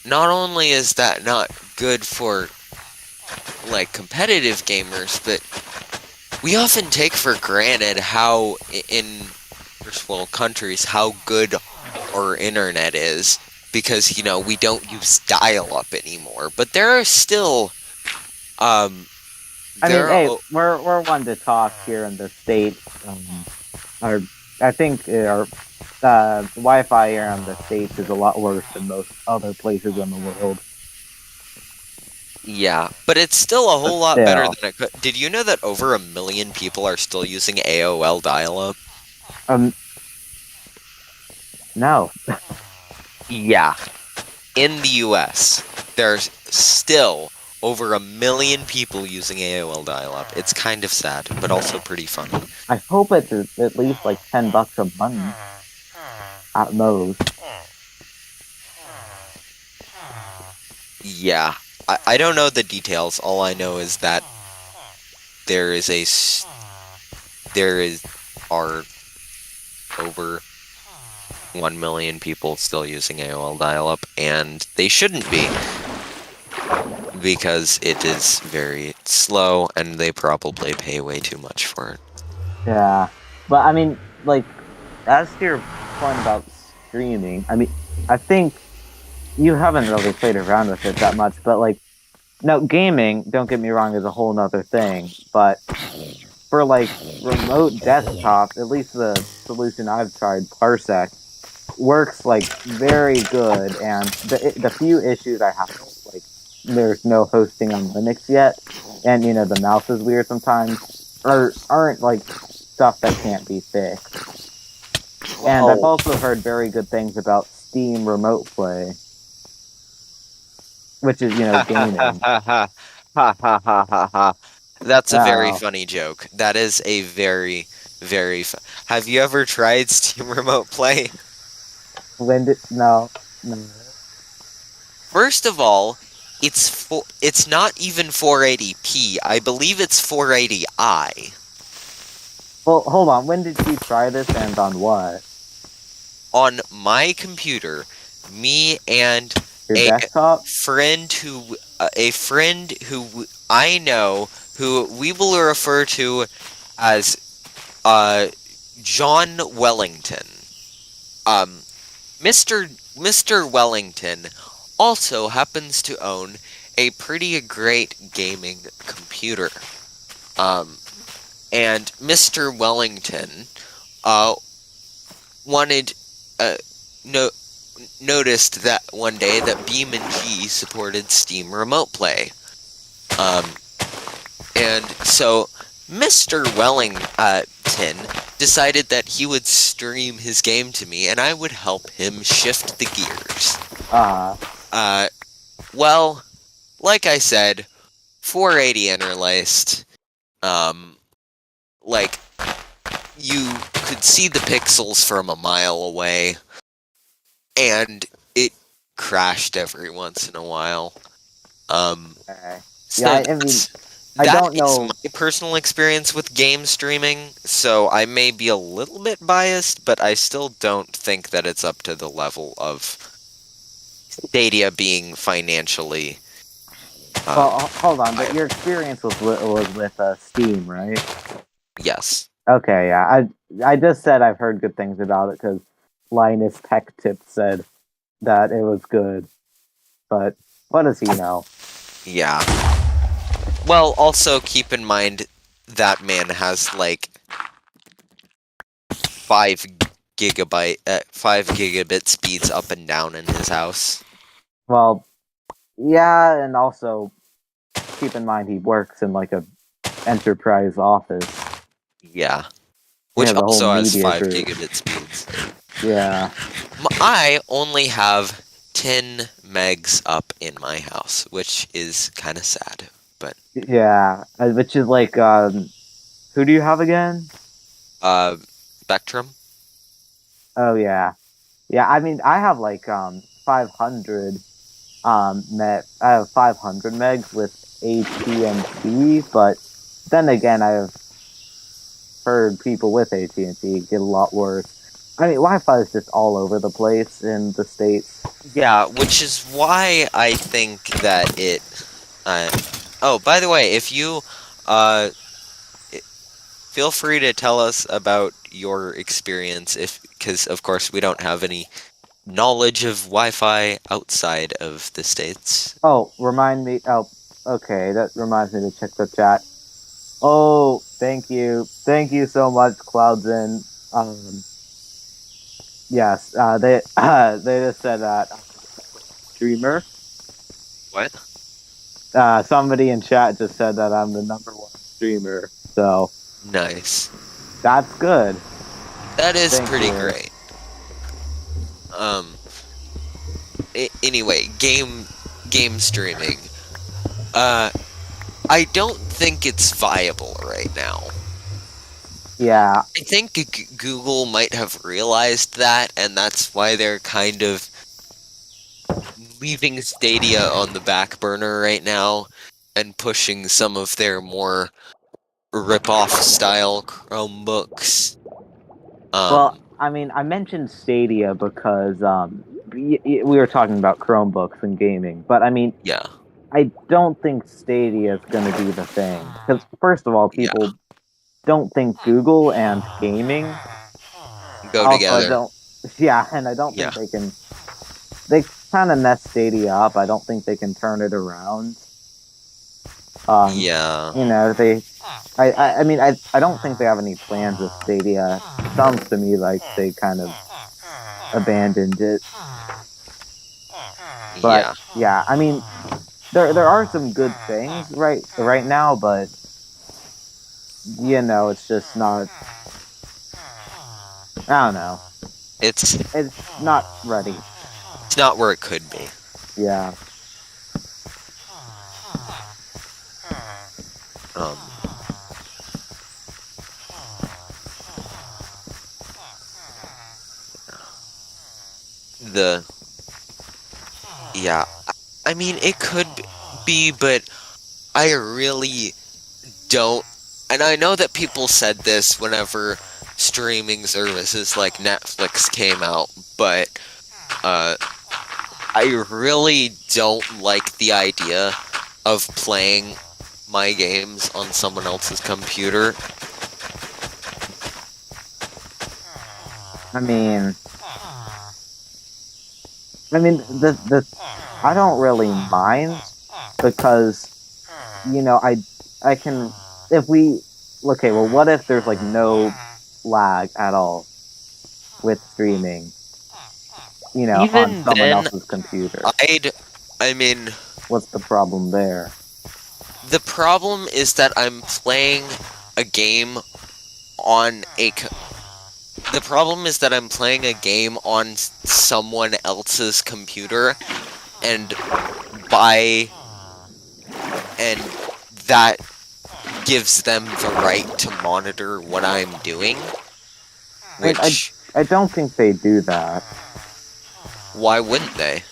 not only is that not good for like competitive gamers, but we often take for granted how in first world countries how good our internet is because we don't use dial-up anymore. But there are still um I mean, there are hey, we're one to talk here in the states. Our I think our Wi-Fi here in the states is a lot worse than most other places in the world. yeah, but it's still a But whole lot better still, than it could. Did you know that over 1 million people are still using AOL dial-up? um, no, Yeah. In the US, there's still over 1 million people using AOL dial-up. It's kind of sad, but also pretty funny. I hope it's at least like $10 a month at most. Yeah, I don't know the details. All I know is that there is there is are over 1 million people still using AOL dial-up, and they shouldn't be because it is very slow, and they probably pay way too much for it. Yeah, but I mean, like, as to your point about streaming, I mean, I think you haven't really played around with it that much, but like, Now, gaming, don't get me wrong, is a whole nother thing, but for like remote desktop, at least the solution I've tried, Parsec, works like very good. And the few issues I have, like there's no hosting on Linux yet, and the mouse is weird sometimes, aren't like stuff that can't be fixed. And I've Oh, also heard very good things about Steam Remote Play, which is ha ha ha gaming. ha ha ha ha ha ha ha. That's a very Oh, funny joke. That is a very, very. Have you ever tried Steam Remote Play? when did no no. First of all, it's not even 480p. I believe it's 480i. Well, hold on. When did you try this and on what? On my computer, me and Your a desktop? friend who I know, who we will refer to as uh John Wellington. Um Mr. Wellington also happens to own a pretty great gaming computer. Um and Mr. Wellington uh wanted uh no noticed that one day that Beam and G supported Steam Remote Play. Um, and so Mr. Wellington decided that he would stream his game to me and I would help him shift the gears. Uh, Uh, well, like I said, 480 interlaced. Um, like, you could see the pixels from a mile away, and it crashed every once in a while. okay. Yeah, So I mean, I that don't is know. my personal experience with game streaming, so I may be a little bit biased, but I still don't think that it's up to the level of Stadia being financially. Um, Well, hold on, but your viable. experience was with Steam, right? Yes. Okay, yeah. I just said I've heard good things about it because Linus Tech Tip said that it was good, but what does he know? Yeah. Well, also keep in mind that man has like 5 gigabit speeds up and down in his house. Well, yeah, and also keep in mind he works in like a enterprise office. Yeah. He Which has a whole also has media 5 group. gigabit speeds. Yeah, I only have 10 megs up in my house, which is kind of sad. But yeah. Which is like, who do you have again? uh, Spectrum. Oh yeah, yeah. I mean, I have like 500 I have 500 megs with AT&T, but then again, I've heard people with AT&T get a lot worse. I mean, Wi-Fi is just all over the place in the states. Yeah, which is why I think that it. Uh, oh, by the way, if you uh, feel free to tell us about your experience, if because of course we don't have any knowledge of Wi-Fi outside of the states. Oh, remind me. Oh, okay. That reminds me to check the chat. Oh, thank you so much, Cloudzen. Yes, they just said that streamer. What? Somebody in chat just said that I'm the number one streamer, so Nice. that's good. That is Thank pretty you. great. Um. Anyway, game streaming. Uh, I don't think it's viable right now. Yeah, I think Google might have realized that, and that's why they're kind of leaving Stadia on the back burner right now and pushing some of their more rip-off style Chromebooks. well, Um, I mean, I mentioned Stadia because we were talking about Chromebooks and gaming, but I mean, yeah, I don't think Stadia is going to be the thing because first of all, yeah, people don't think Google and gaming. go Also, I together. don't. Yeah, and I don't Yeah, think they can. They kind of mess Stadia up. I don't think they can turn it around. Yeah. I mean, I don't think they have any plans with Stadia. It sounds to me like they kind of abandoned it. But Yeah. yeah, I mean, there are some good things right now, but it's just not. I don't know. It's It's not ready. it's not where it could be. Yeah. Um, the yeah, I mean it could be, but I really don't. And I know that people said this whenever streaming services like Netflix came out, but I really don't like the idea of playing my games on someone else's computer. I mean, the I don't really mind because I can if we okay. Well, what if there's like no lag at all with streaming? On Even someone then, else's computer. I mean, What's the problem there? the problem is that I'm playing a game on the problem is that I'm playing a game on someone else's computer, and by and that gives them the right to monitor what I'm doing. Which, I don't think they do that. why wouldn't they?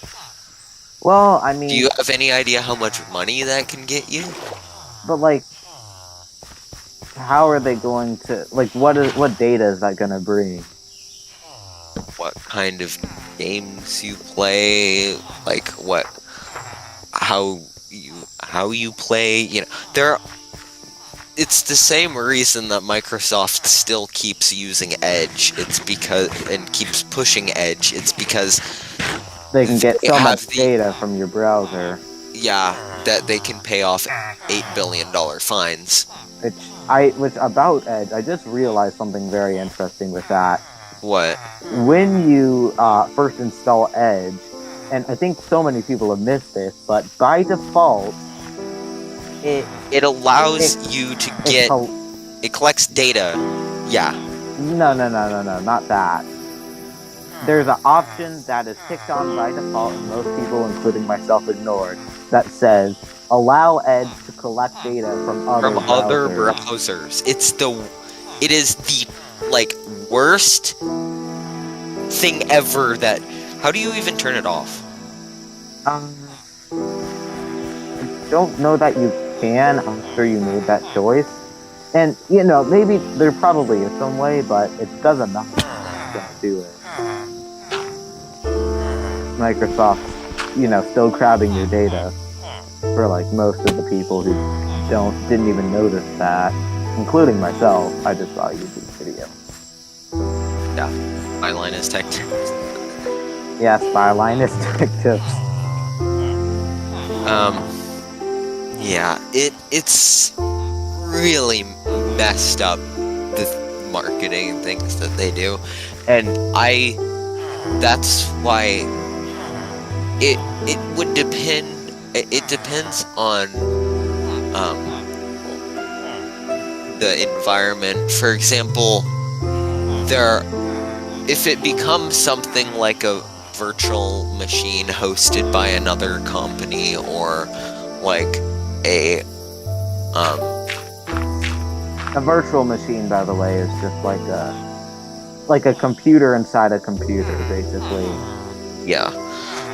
Well, I Do mean, you have any idea how much money that can get you? but like, how are they going to what data is that going to bring? What kind of games you play? Like how you play? It's the same reason that Microsoft still keeps using Edge. It's because and keeps pushing Edge. It's because They can get they so have much data from your browser. yeah, that they can pay off $8 billion fines. Which about Edge, I just realized something very interesting with that. What? When you first install Edge, and I think so many people have missed this, but by default, It allows you to get. It collects data. Yeah. No, not that. There's an option that is ticked on by default, and most people, including myself, ignored, that says allow Edge to collect data from other browsers. It is the worst thing ever. How do you even turn it off? I don't know that you can after you made that choice. And, maybe there probably is some way, but it doesn't matter. It's going to do it. Microsoft's, still grabbing your data for, most of the people who didn't even notice that, including myself. I just saw a YouTube video. Yeah. My line is tech tips. Yes, my line is tech tips. Yeah, it's really messed up, the marketing things that they do, and that's why it would depend. It depends on the environment. For example, if it becomes something like a virtual machine hosted by another company, or like a virtual machine, by the way, is just like a computer inside a computer, basically. Yeah.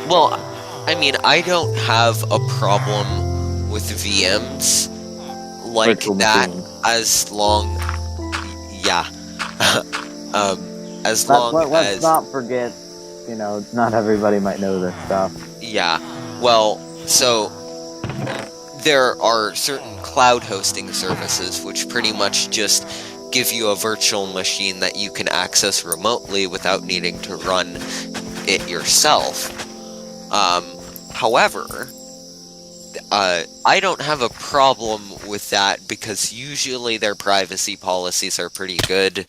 Well, I mean, I don't have a problem with VMs like Virtual that machine. as long, yeah, as long let's as not forget, not everybody might know this stuff. yeah. Well, so there are certain cloud hosting services which pretty much just give you a virtual machine that you can access remotely without needing to run it yourself. However, I don't have a problem with that because usually their privacy policies are pretty good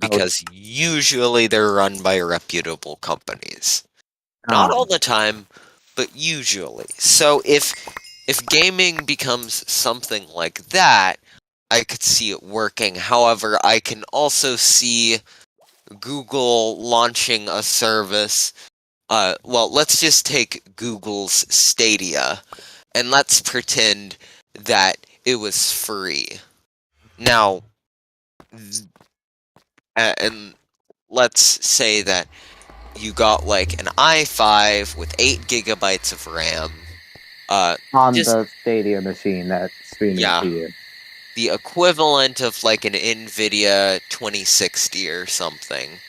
Oh, because usually they're run by reputable companies. Not all um, the time, but usually. So if gaming becomes something like that, I could see it working. However, I can also see Google launching a service. Well, let's just take Google's Stadia, and let's pretend that it was free. Now, and let's say that you got like an i5 with 8 GB of RAM. on Just the Stadia machine that's streaming yeah, to you. the equivalent of like an Nvidia 2060 or something.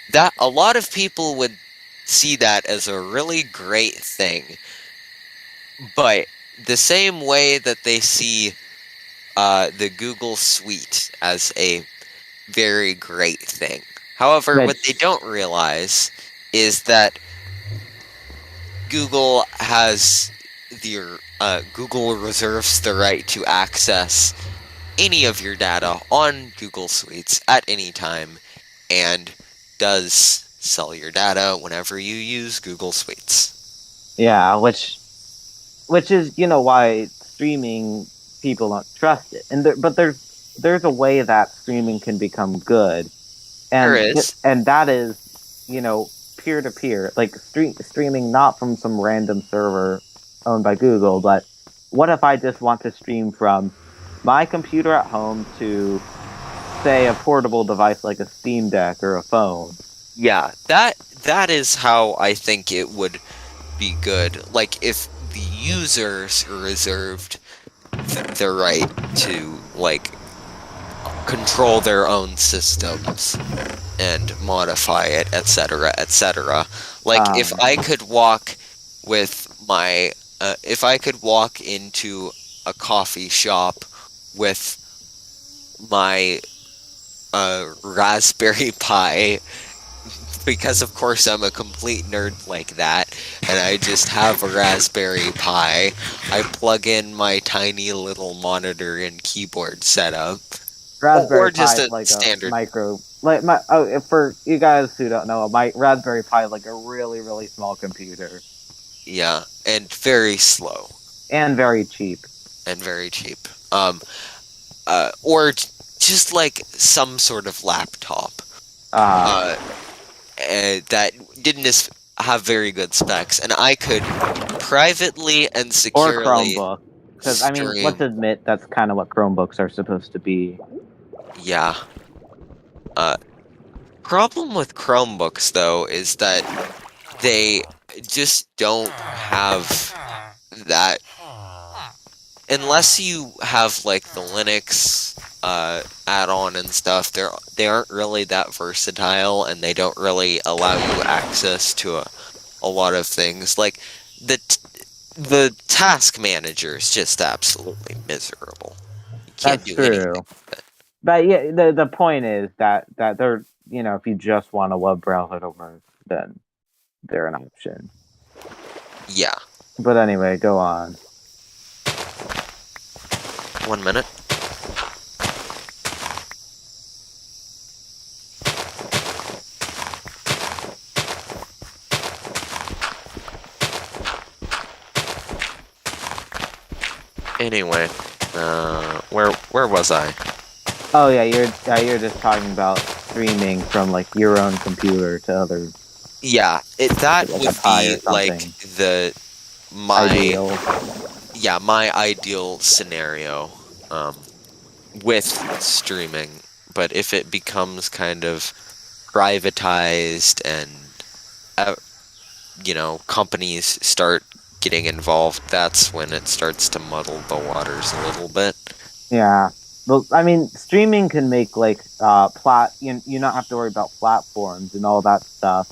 That a lot of people would see that as a really great thing, but the same way that they see the Google Suite as a very great thing. However, what they Which, don't realize is that Google has Google reserves the right to access any of your data on Google Suites at any time and does sell your data whenever you use Google Suites. yeah, which is why streaming people don't trust it, but there's a way that streaming can become good, There and is. that is peer to peer, like streaming not from some random server owned by Google, but what if I just want to stream from my computer at home to, say, a portable device like a Steam Deck or a phone? Yeah, that is how I think it would be good. Like if the users reserved the right to like control their own systems and modify it, etc., etc. Like if Um, I could walk with my if I could walk into a coffee shop with my Raspberry Pi, because of course I'm a complete nerd like that, and I just have a Raspberry Pi. I plug in my tiny little monitor and keyboard setup, or Raspberry Pi just is a like a standard. micro, like my for you guys who don't know, my Raspberry Pi is like a really really small computer Yeah, and very slow and very cheap. and very cheap. Or just like some sort of laptop. Uh, Uh, that didn't have very good specs, and I could privately and or securely Chromebook, because I mean, let's stream. admit that's kind of what Chromebooks are supposed to be. Yeah. Uh, Problem with Chromebooks though is that they just don't have that unless you have like the Linux add-on and stuff. They aren't really that versatile, and they don't really allow you access to a lot of things. Like the the task manager is just absolutely miserable. You can't That's do anything true. with it. But yeah, the point is that they're if you just want a web browser to work, then they're an option. Yeah. But anyway, go on. 1 minute. Anyway, where was I? Oh yeah, you're just talking about streaming from like your own computer to other, Yeah, that like a would Pi be or like something. the my Ideal. yeah, my ideal scenario with streaming. But if it becomes kind of privatized and uh, companies start getting involved, that's when it starts to muddle the waters a little bit. Yeah. But I mean, streaming can make like you not have to worry about platforms and all that stuff,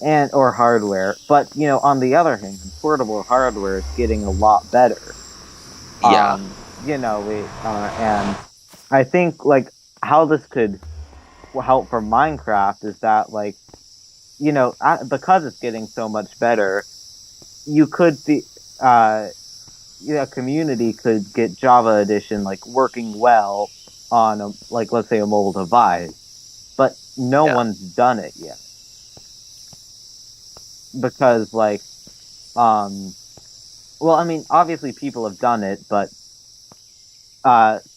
and or hardware. But on the other hand, portable hardware is getting a lot better. Yeah, And I think like how this could help for Minecraft is that, like, because it's getting so much better, you could be uh a community could get Java Edition like working well on a, like, let's say, a mobile device, but no Yeah. one's done it yet because um well, I mean, obviously people have done it, but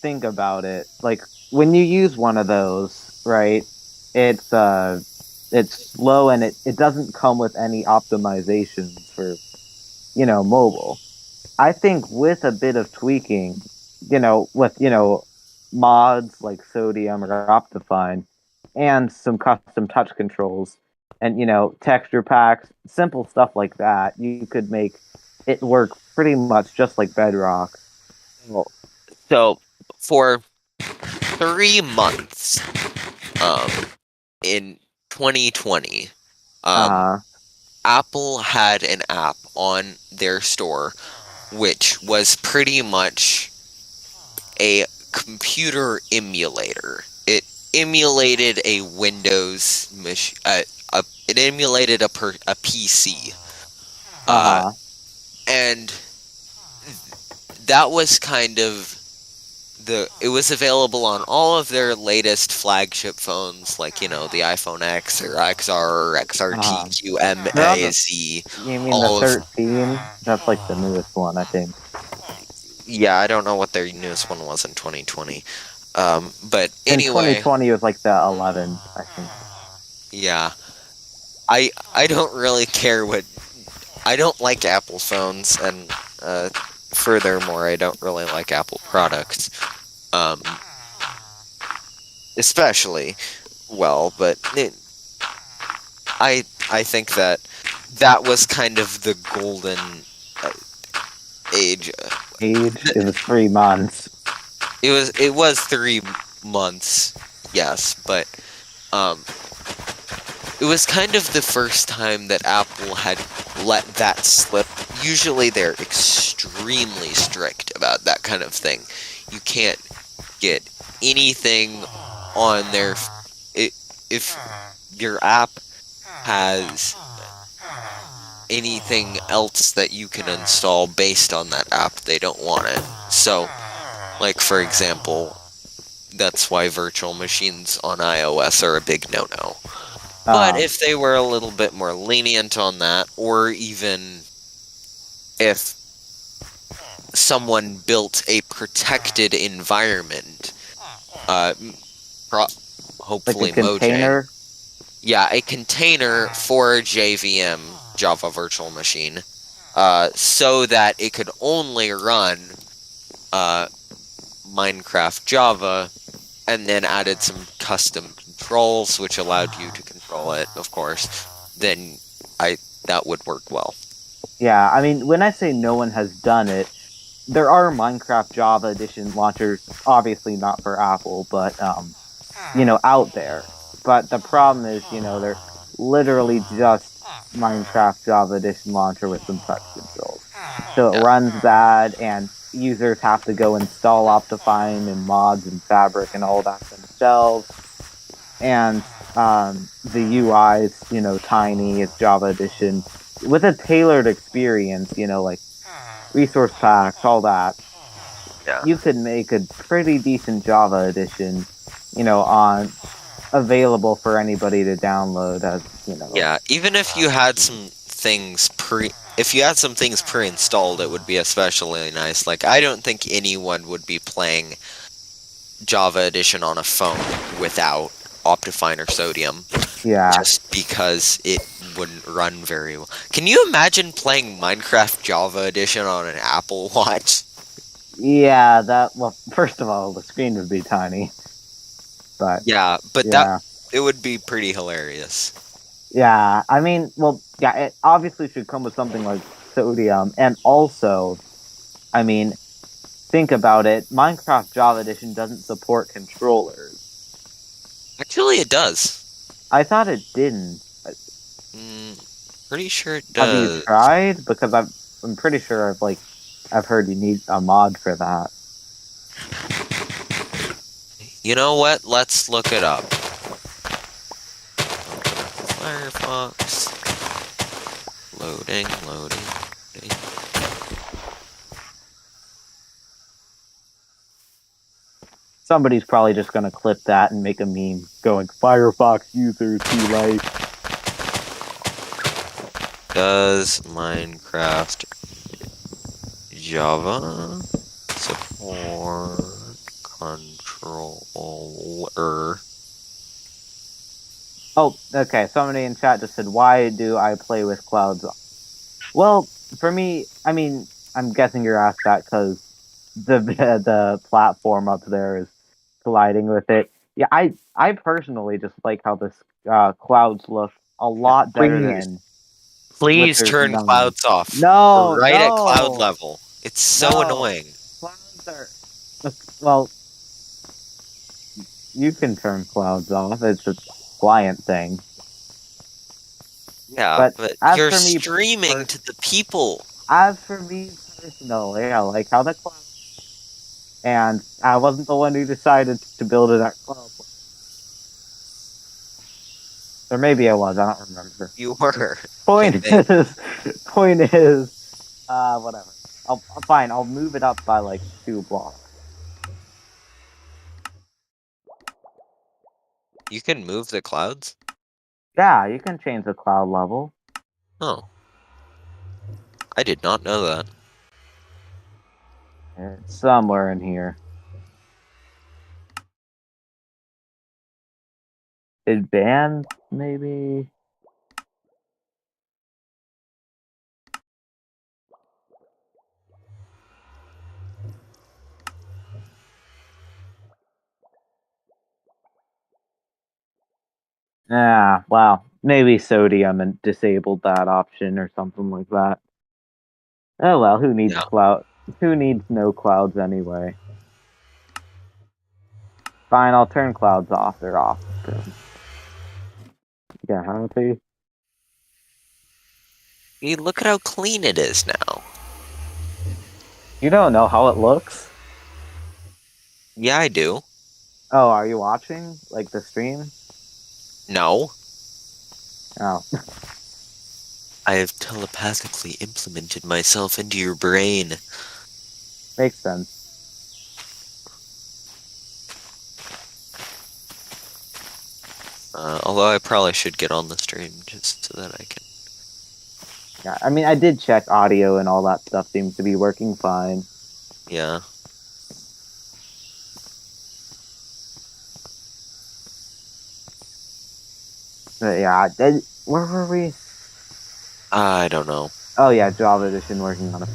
think about it. Like when you use one of those, right? It's it's slow and it doesn't come with any optimizations for, mobile. I think with a bit of tweaking, with, mods like Sodium or Optifine and some custom touch controls and, texture packs, simple stuff like that, you could make it work pretty much just like Bedrock. Well, so for 3 months, um, in 2020, um, Uh-huh. Apple had an app on their store which was pretty much a computer emulator. It emulated a Windows machine. It emulated a PC. Uh, Uh-huh. and that was kind of it was available on all of their latest flagship phones, like, the iPhone X or XR or Uh-huh. XRT They're on QMAZ, you mean the all of 13? That's like the newest one, I think. yeah, I don't know what their newest one was in 2020. But In anyway, 2020 it was like the 11, I think. yeah, I don't really care what I don't like Apple phones, and furthermore, I don't really like Apple products. Um, especially well, but I think that was kind of the golden uh, age. Age, it was 3 months. It was 3 months, yes, but um, it was kind of the first time that Apple had let that slip. Usually, they're extremely strict about that kind of thing. You can't get anything on their if your app has anything else that you can install based on that app, they don't want it. So, like for example, that's why virtual machines on iOS are a big no-no. But Uh, if they were a little bit more lenient on that, or even if someone built a protected environment, uh, pro- like a hopefully Mojang, container. yeah, a container for JVM, Java Virtual Machine, so that it could only run uh, Minecraft Java, and then added some custom controls which allowed you to control it, of course, then I that would work well. Yeah, I mean, when I say no one has done it, there are Minecraft Java Edition launchers, obviously not for Apple, but out there. But the problem is, they're literally just Minecraft Java Edition launcher with some touch controls. So it Yeah, runs that, and users have to go install Optifine and mods and Fabric and all that themselves. And the UI is, tiny. It's Java Edition with a tailored experience. Like resource packs, all that. yeah, You could make a pretty decent Java Edition, on available for anybody to download as, yeah. Even if you had some things if you had some things pre-installed, it would be especially nice. Like, I don't think anyone would be playing Java Edition on a phone without Optifine or Sodium, yeah. just because it wouldn't run very well. Can you imagine playing Minecraft Java Edition on an Apple Watch? Yeah, well, first of all, the screen would be tiny, but Yeah, but yeah. it would be pretty hilarious. Yeah, I mean, well, yeah, it obviously should come with something like Sodium, and also, I mean, think about it. Minecraft Java Edition doesn't support controllers. Actually, it does. I thought it didn't. Pretty sure it Have you does. tried? Because I'm pretty sure I've heard you need a mod for that. You know what? Let's look it up. Firefox. Loading, loading, loading. Somebody's probably just gonna clip that and make a meme going Firefox users who like. Does Minecraft Java support controller? Oh, okay. Somebody in chat just said, "Why do I play with clouds?" Well, for me, I mean, I'm guessing you're asked that because the platform up there is colliding with it. Yeah, I personally just like how this clouds look a lot better Please, than with please there's turn none. clouds off. We're No, right at cloud no, level. It's so no. annoying. Clouds are well. You can turn clouds off. It's a client thing. Yeah, But but as you're for me, streaming to the people. as for me personally, I like how the cloud. And I wasn't the one who decided to build it at cloud. Or maybe I was. I don't remember. You were, I Point think. is, point is, whatever. Fine. I'll move it up by like 2 blocks. You can move the clouds? Yeah, you can change the cloud level. Oh, I did not know that. It's somewhere in here. Advanced, maybe. Yeah, wow. Maybe sodium and disabled that option or something like that. Oh well, who needs Yeah. cloud? Who needs no clouds anyway? Fine, I'll turn clouds off. They're off. Yeah, happy. Hey, look at how clean it is now. You don't know how it looks? Yeah, I do. Oh, are you watching like the stream? No. Oh, I have telepathically implemented myself into your brain. makes sense. Although I probably should get on the stream just so that I can. Yeah, I mean, I did check audio and all that stuff seems to be working fine. Yeah. But yeah, where were we? I don't know. Oh yeah, Java Edition working on it.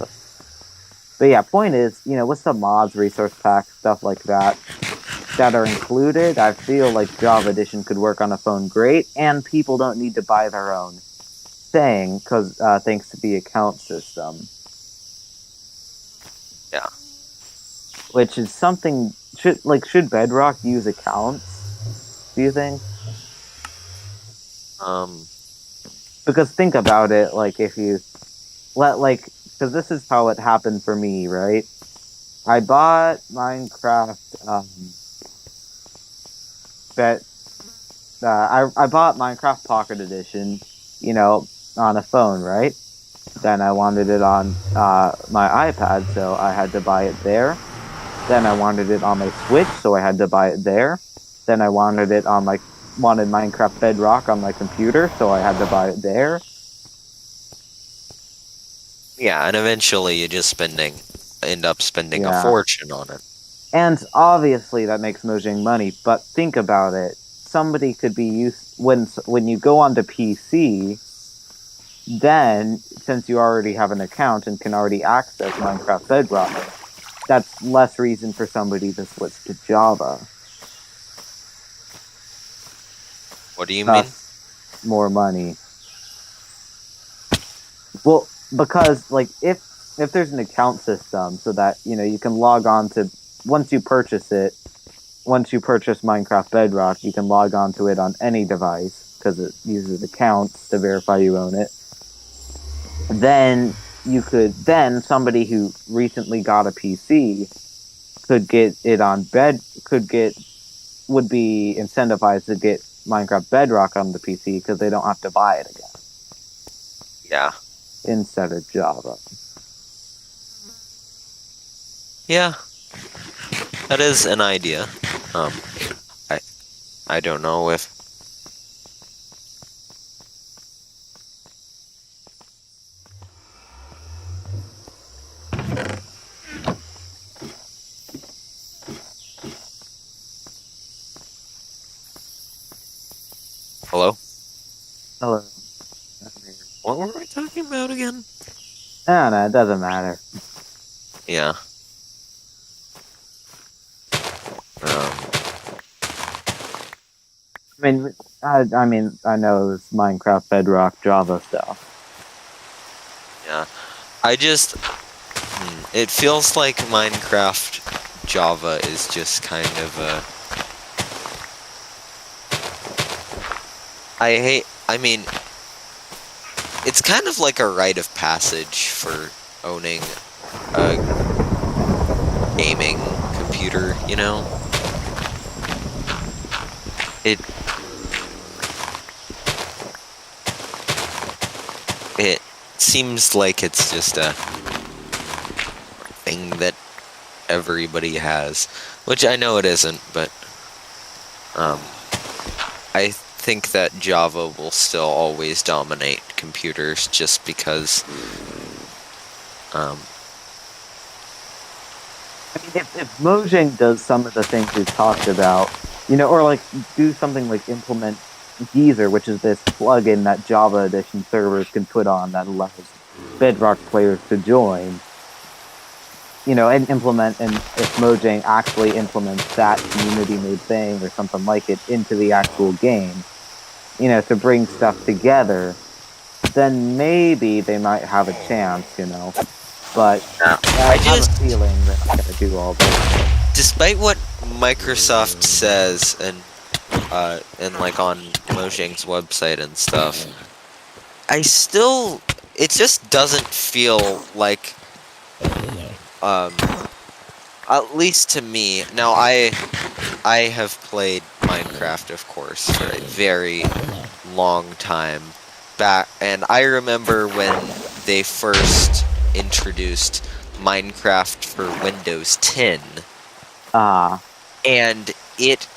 But yeah, point is, with some mods, resource packs, stuff like that are included, I feel like Java Edition could work on a phone great, and people don't need to buy their own thing because thanks to the account system. Yeah. Which is something should Bedrock use accounts? Do you think? Um. Because think about it, like if you because this is how it happened for me, right? I bought Minecraft. I bought Minecraft Pocket Edition, on a phone, right? Then I wanted it on my iPad, so I had to buy it there. Then I wanted it on my Switch, so I had to buy it there. Then I wanted Minecraft Bedrock on my computer, so I had to buy it there. Yeah, and eventually you just end up spending a Yeah. fortune on it. And obviously that makes Mojang money, but think about it. Somebody could be used when you go onto PC, then since you already have an account and can already access Minecraft Bedrock, that's less reason for somebody to switch to Java. What do you mean? Thus, more money. Well, because if there's an account system so that you can log on to once you purchase Minecraft Bedrock, you can log on to it on any device because it uses accounts to verify you own it. Then somebody who recently got a PC could get it on would be incentivized to get Minecraft Bedrock on the PC because they don't have to buy it again. Yeah. Instead of Java. Yeah. That is an idea. Um, I I don't know if. Hello? Hello. What were we talking about again? I don't know. It doesn't matter. Yeah. Um, I know it's Minecraft, Bedrock, Java stuff. yeah. I just. It feels like Minecraft Java is just kind of a. I mean, it's kind of like a rite of passage for owning a gaming computer, you know? It it seems like it's just a thing that everybody has, which I know it isn't, but um I think that Java will still always dominate computers just because um I mean, if Mojang does some of the things we've talked about, or like do something like implement Geezer, which is this plugin that Java Edition servers can put on that allows Bedrock players to join, and implement, and if Mojang actually implements that community-made thing or something like it into the actual game, to bring stuff together, then maybe they might have a chance. But yeah. I I have a just feeling they're not going to do all this. despite what Microsoft says and like on Mojang's website and stuff, I still it just doesn't feel like um at least to me. Now I have played Minecraft, of course, for a very long time back, and I remember when they first introduced Minecraft for Windows 10, Ah, and it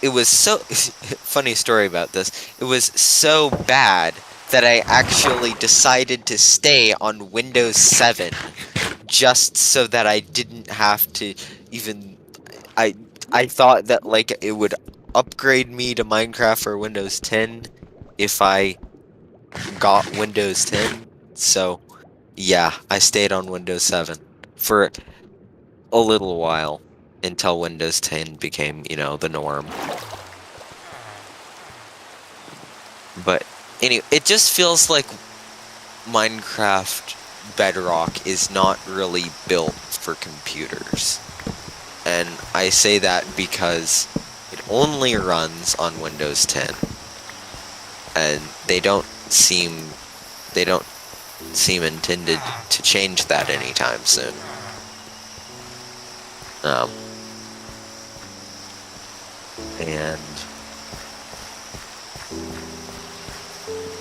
was so funny story about this. It was so bad that I actually decided to stay on Windows 7 just so that I didn't have to even I I thought that like it would upgrade me to Minecraft for Windows 10 if I got Windows 10. So, yeah, I stayed on Windows 7 for a little while until Windows 10 became, the norm. But anyway, it just feels like Minecraft Bedrock is not really built for computers. And I say that because it only runs on Windows 10. And they don't seem intended to change that anytime soon. Um and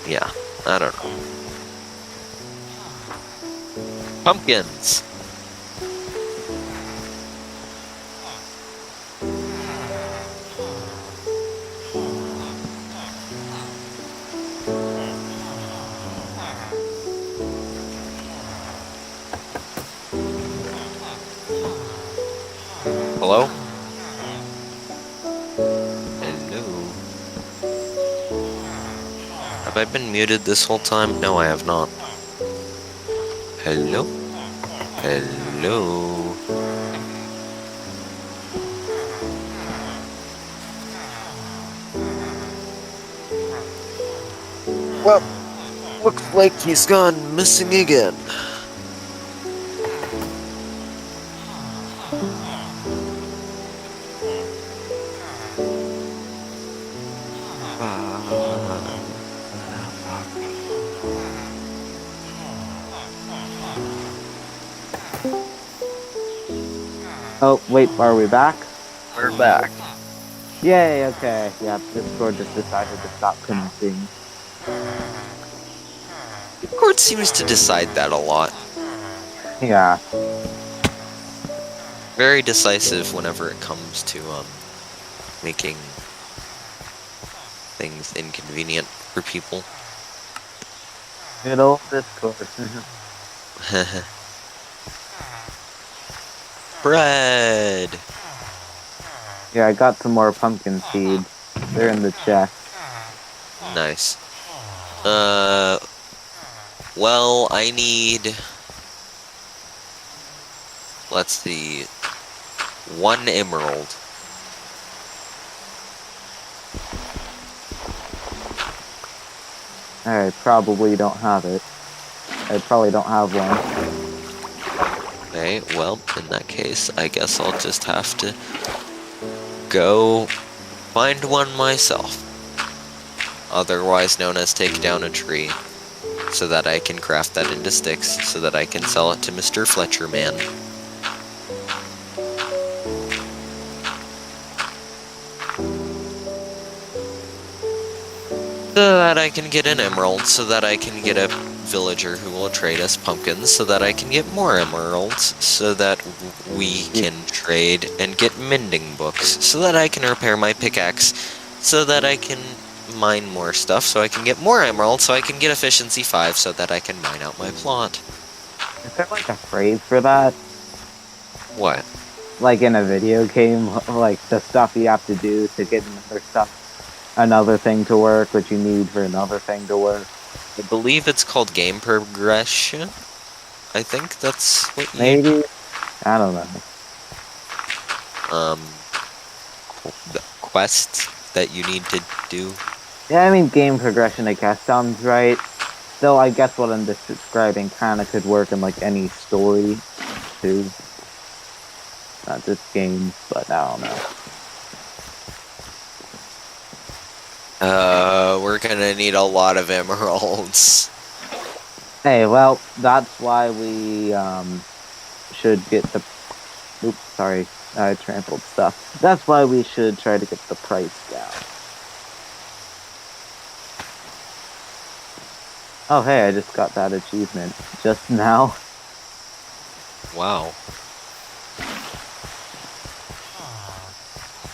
yeah, I don't know. Pumpkins. Hello? Hello. Have I been muted this whole time? No, I have not. Hello? Hello? Well, looks like he's gone missing again. oh wait, are we back? We're back. Yay, okay. Yeah, Discord just decided to stop connecting. Discord seems to decide that a lot. Yeah. Very decisive whenever it comes to making things inconvenient for people. Good old Discord. Bread! Yeah, I got some more pumpkin seeds. They're in the chest. Nice. Well, I need... Let's see... 1 emerald. I probably don't have it. I probably don't have one. Okay, well, in that case, I guess I'll just have to go find one myself. Otherwise known as take down a tree. So that I can craft that into sticks, so that I can sell it to Mr. Fletcher Man. So that I can get an emerald, so that I can get a villager who will trade us pumpkins, so that I can get more emeralds, so that we can trade and get mending books, so that I can repair my pickaxe, so that I can mine more stuff, so I can get more emeralds, so I can get efficiency 5, so that I can mine out my plot. Is there like a phrase for that? What? Like in a video game, like the stuff you have to do to get another thing to work, what you need for another thing to work. I believe it's called game progression. I think that's what you... Maybe? I don't know. The quests that you need to do. Yeah, I mean, game progression, I guess, sounds right. Though I guess what I'm just describing kind of could work in, like, any story, too. Not just games, but I don't know. We're gonna need a lot of emeralds. Hey, well, that's why we, should get the... Oops, sorry, I trampled stuff. That's why we should try to get the price down. Oh, hey, I just got that achievement just now. Wow.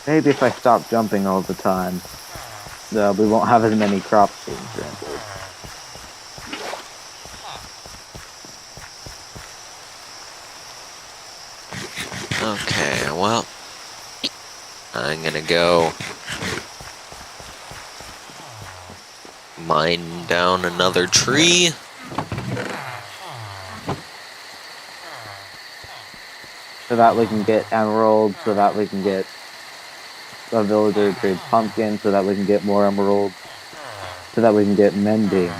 Maybe if I stop jumping all the time, we won't have as many crops being trampled. Okay, well, I'm gonna go mine down another tree. So that we can get emeralds, so that we can get a villager to trade pumpkin, so that we can get more emeralds, so that we can get mending,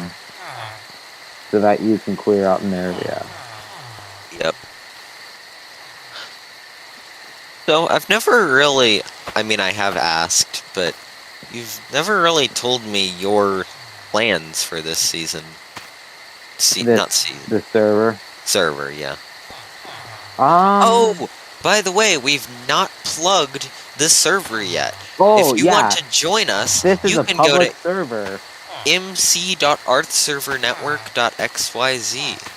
so that you can clear out an area. Yep. So, I've never really... I mean, I have asked, but you've never really told me your plans for this season. Not season. The server. Server, yeah. Oh, by the way, we've not plugged this server yet. Oh, if you want to join us, this is you a can public go to server. mc.arthservernetwork.xyz.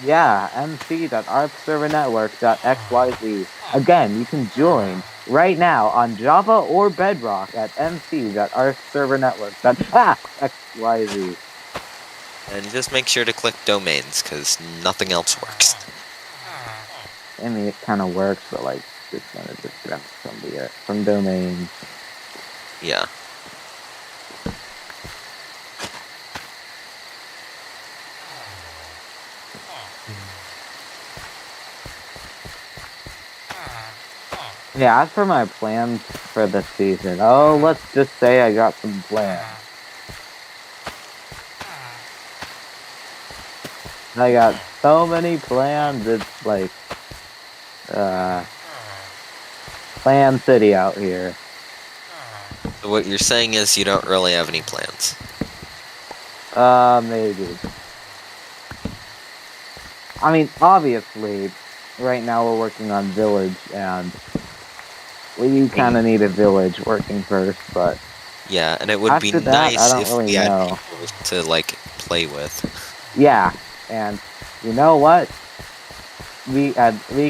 Yeah, mc.arthservernetwork.xyz. Again, you can join right now on Java or Bedrock at mc.arthservernetwork.xyz. And just make sure to click domains, because nothing else works. I mean, it kind of works, but like, it's gonna just grab from domains. Yeah. Yeah, as for my plans for the season, let's just say I got some plans. I got so many plans, it's like, Plan City out here. So what you're saying is you don't really have any plans. Maybe. I mean, obviously, right now we're working on Village, and we kind of need a village working first, but... Yeah, and it would be nice if we had people to, like, play with. Yeah, and you know what? We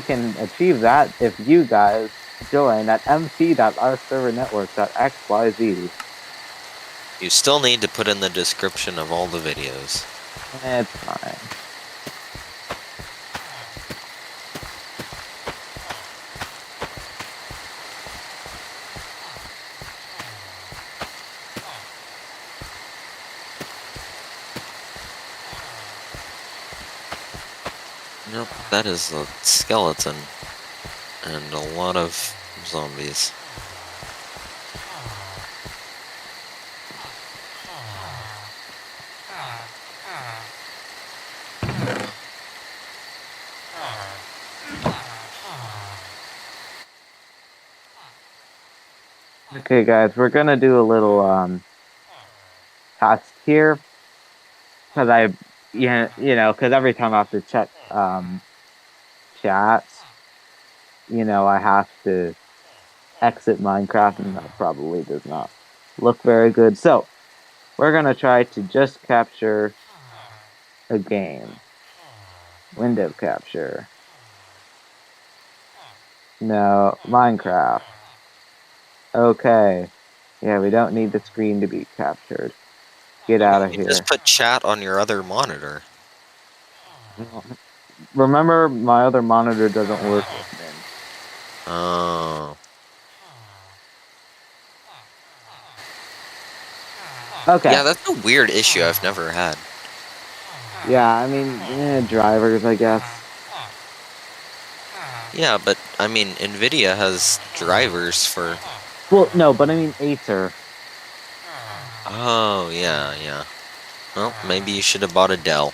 can achieve that if you guys join at mt.rservernetwork.xyz. You still need to put in the description of all the videos. It's fine. Nope, that is a skeleton. And a lot of zombies. Okay, guys, we're gonna do a little test here because because every time I have to check chats, I have to exit Minecraft, and that probably does not look very good. So we're gonna try to just capture a game. Window capture. No, Minecraft. Okay. Yeah, we don't need the screen to be captured. Get out of You here. just put chat on your other monitor. Remember, my other monitor doesn't work with Mint. Oh. Okay. Yeah, that's a weird issue I've never had. Yeah, I mean, drivers, I guess. Yeah, but I mean, Nvidia has drivers for. Well, no, but I mean Acer. Oh, yeah, yeah. Well, maybe you should have bought a Dell.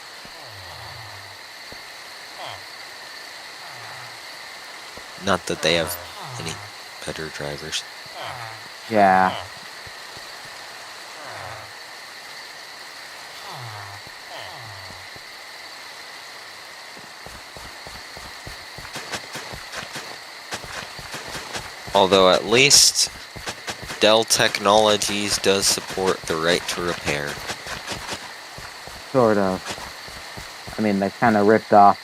Not that they have any better drivers. Yeah. Although at least Dell Technologies does support the right to repair. Sort of. I mean, they kind of ripped off.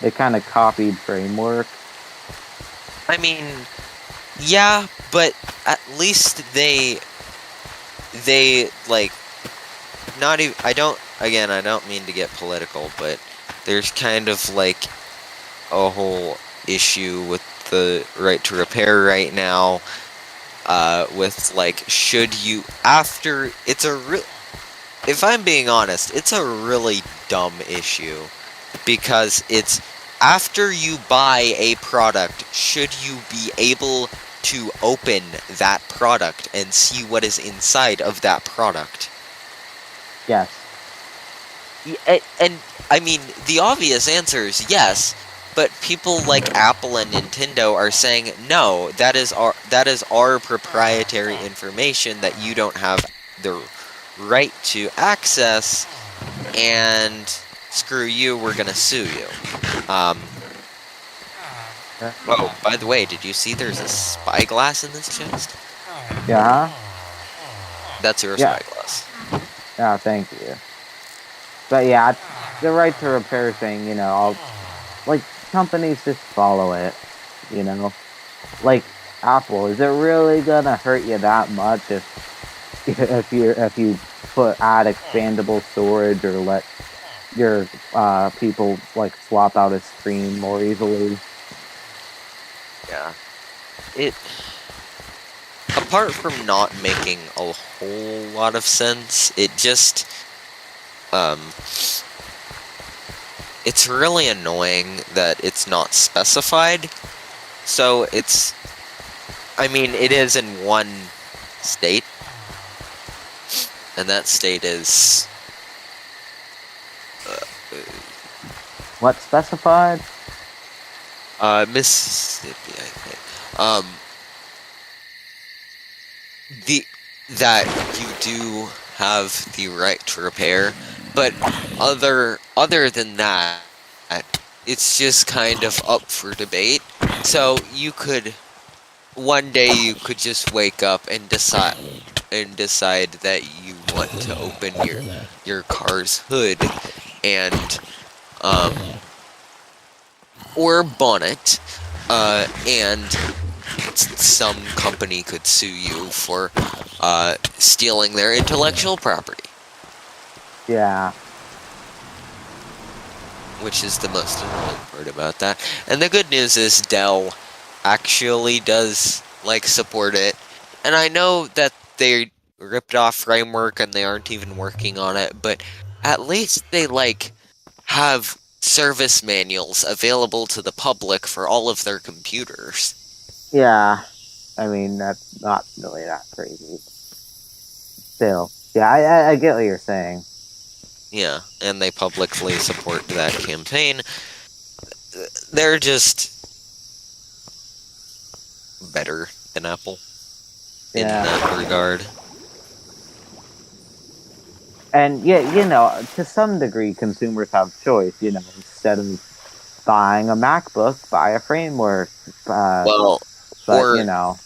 They kind of copied Framework. I mean, yeah, but at least they like not even. I don't mean to get political, but there's kind of like a whole issue with the right to repair right now. With like, should you after it's a real. If I'm being honest, it's a really dumb issue because it's after you buy a product, should you be able to open that product and see what is inside of that product? Yes. And I mean, the obvious answer is yes, but people like Apple and Nintendo are saying no. That is our proprietary information that you don't have the right to access, and screw you. We're gonna sue you. Oh, by the way, did you see there's a spyglass in this chest? Yeah. That's your Yeah. spyglass. Yeah. Thank you. But yeah, the right to repair thing. Like companies just follow it. Like Apple. Is it really gonna hurt you that much if you add expandable storage or let your people like swap out a screen more easily? Yeah. It apart from not making a whole lot of sense, it just it's really annoying that it's not specified. So I mean, it is in one state, and that state is What's specified? Mississippi, I think. That you do have the right to repair, but other than that, it's just kind of up for debate. So one day you could just wake up and decide that you want to open your car's hood and or bonnet, and some company could sue you for stealing their intellectual property, Yeah. which is the most annoying part about that. And the good news is Dell actually does like support it. And I know that they ripped off framework and they aren't even working on it, but at least they like have service manuals available to the public for all of their computers. Yeah. I mean, that's not really that crazy. Still. Yeah, I get what you're saying. Yeah, and they publicly support that campaign. They're just better than Apple in Yeah. that regard. And yeah, you know, to some degree, consumers have choice. You know, instead of buying a MacBook, buy a framework. Well, But you or know,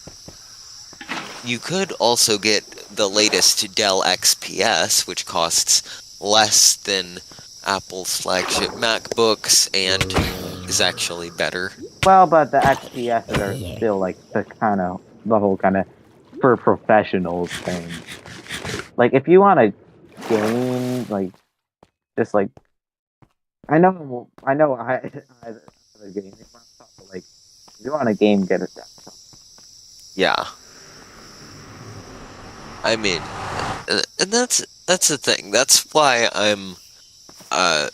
you could also get the latest Dell XPS, which costs less than Apple's flagship MacBooks and is actually better. well, but the XPSs are still like the whole kind of for professionals thing. Like, if you want to game, like, just like I have a gaming laptop, but like, if you want a game, get a desktop. Yeah, I mean, and that's the thing. That's why I'm uh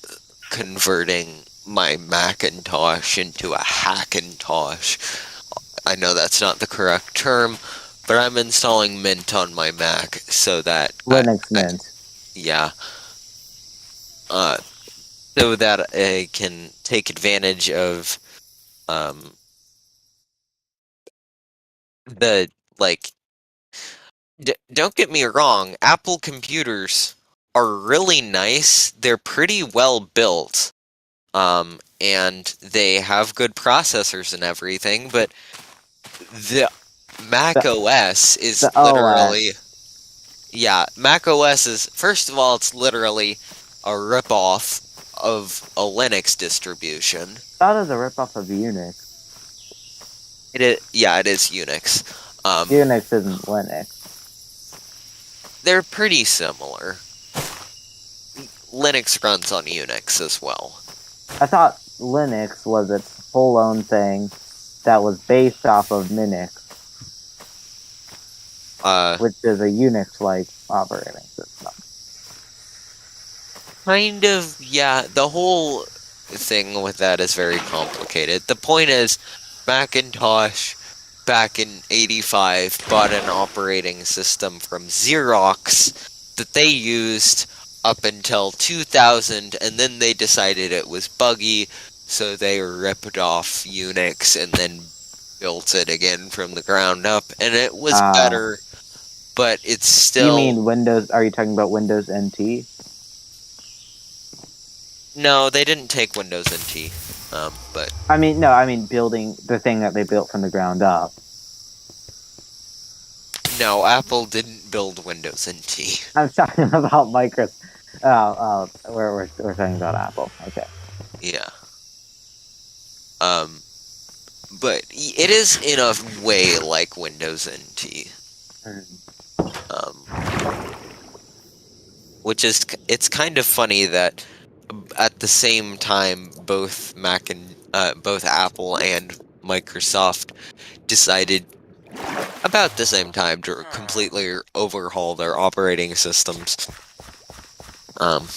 converting my Macintosh into a Hackintosh. I know that's not the correct term, but I'm installing Mint on my Mac so that Linux Mint. yeah, uh, so that I can take advantage of um the like. Don't get me wrong, Apple computers are really nice. They're pretty well built. And they have good processors and everything, but the Mac The OS is the literally, OS. yeah, Mac OS is, first of all, it's literally a ripoff of a Linux distribution. That is a ripoff of Unix. Yeah, it is Unix. Unix isn't Linux. They're pretty similar. Linux runs on Unix as well. I thought Linux was its whole own thing that was based off of Minix, Uh, which is a Unix-like operating system. Kind of, yeah, the whole thing with that is very complicated. The point is, Macintosh back in '85 bought an operating system from Xerox that they used up until 2000, and then they decided it was buggy, so they ripped off Unix and then built it again from the ground up, and it was Uh, better, but it's you still. mean Windows? Are you talking about Windows NT? No, they didn't take Windows NT. But I mean, no, I mean building the thing that they built from the ground up. no, Apple didn't build Windows NT. I'm talking about Microsoft. We're talking about Apple. Okay. Yeah. Um, but it is in a way like Windows NT. Um, which is it's kind of funny that at the same time both Apple and Microsoft decided about the same time to completely overhaul their operating systems. Um,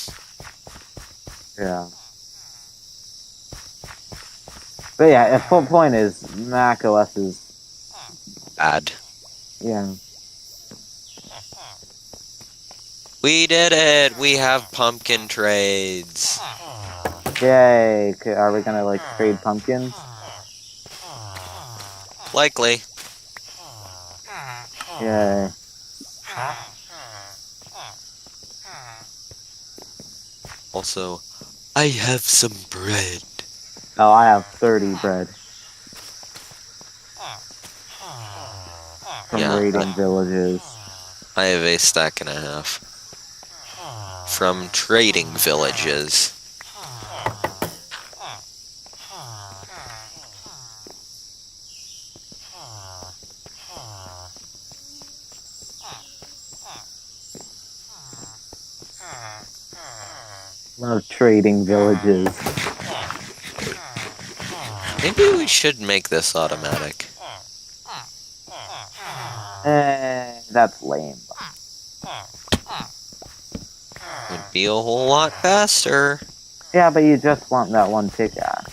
Yeah. But yeah, the full point is Mac OS is bad. yeah. We did it! We have pumpkin trades. Yay! Are we gonna like trade pumpkins? Likely. Yay! Also, I have some bread. Oh, I have 30 bread from Yeah, raiding villages. I have a stack and a half. From trading villages. Love trading villages. Maybe we should make this automatic. That's lame. Would be a whole lot faster. Yeah, but you just want that one pickaxe.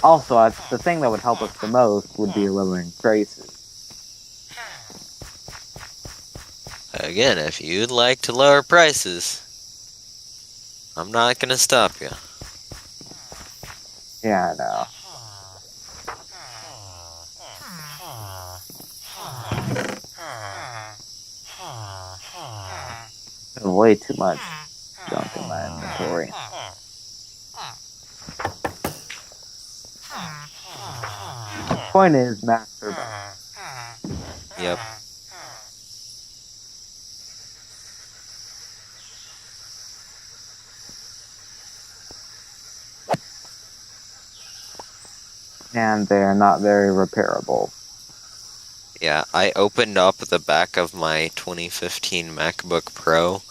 Also, the thing that would help us the most would be lowering prices. Again, if you'd like to lower prices, I'm not gonna stop you. Yeah, I know. Way too much junk in my inventory. Point is, master best. Yep. And they're not very repairable. Yeah, I opened up the back of my 2015 MacBook Pro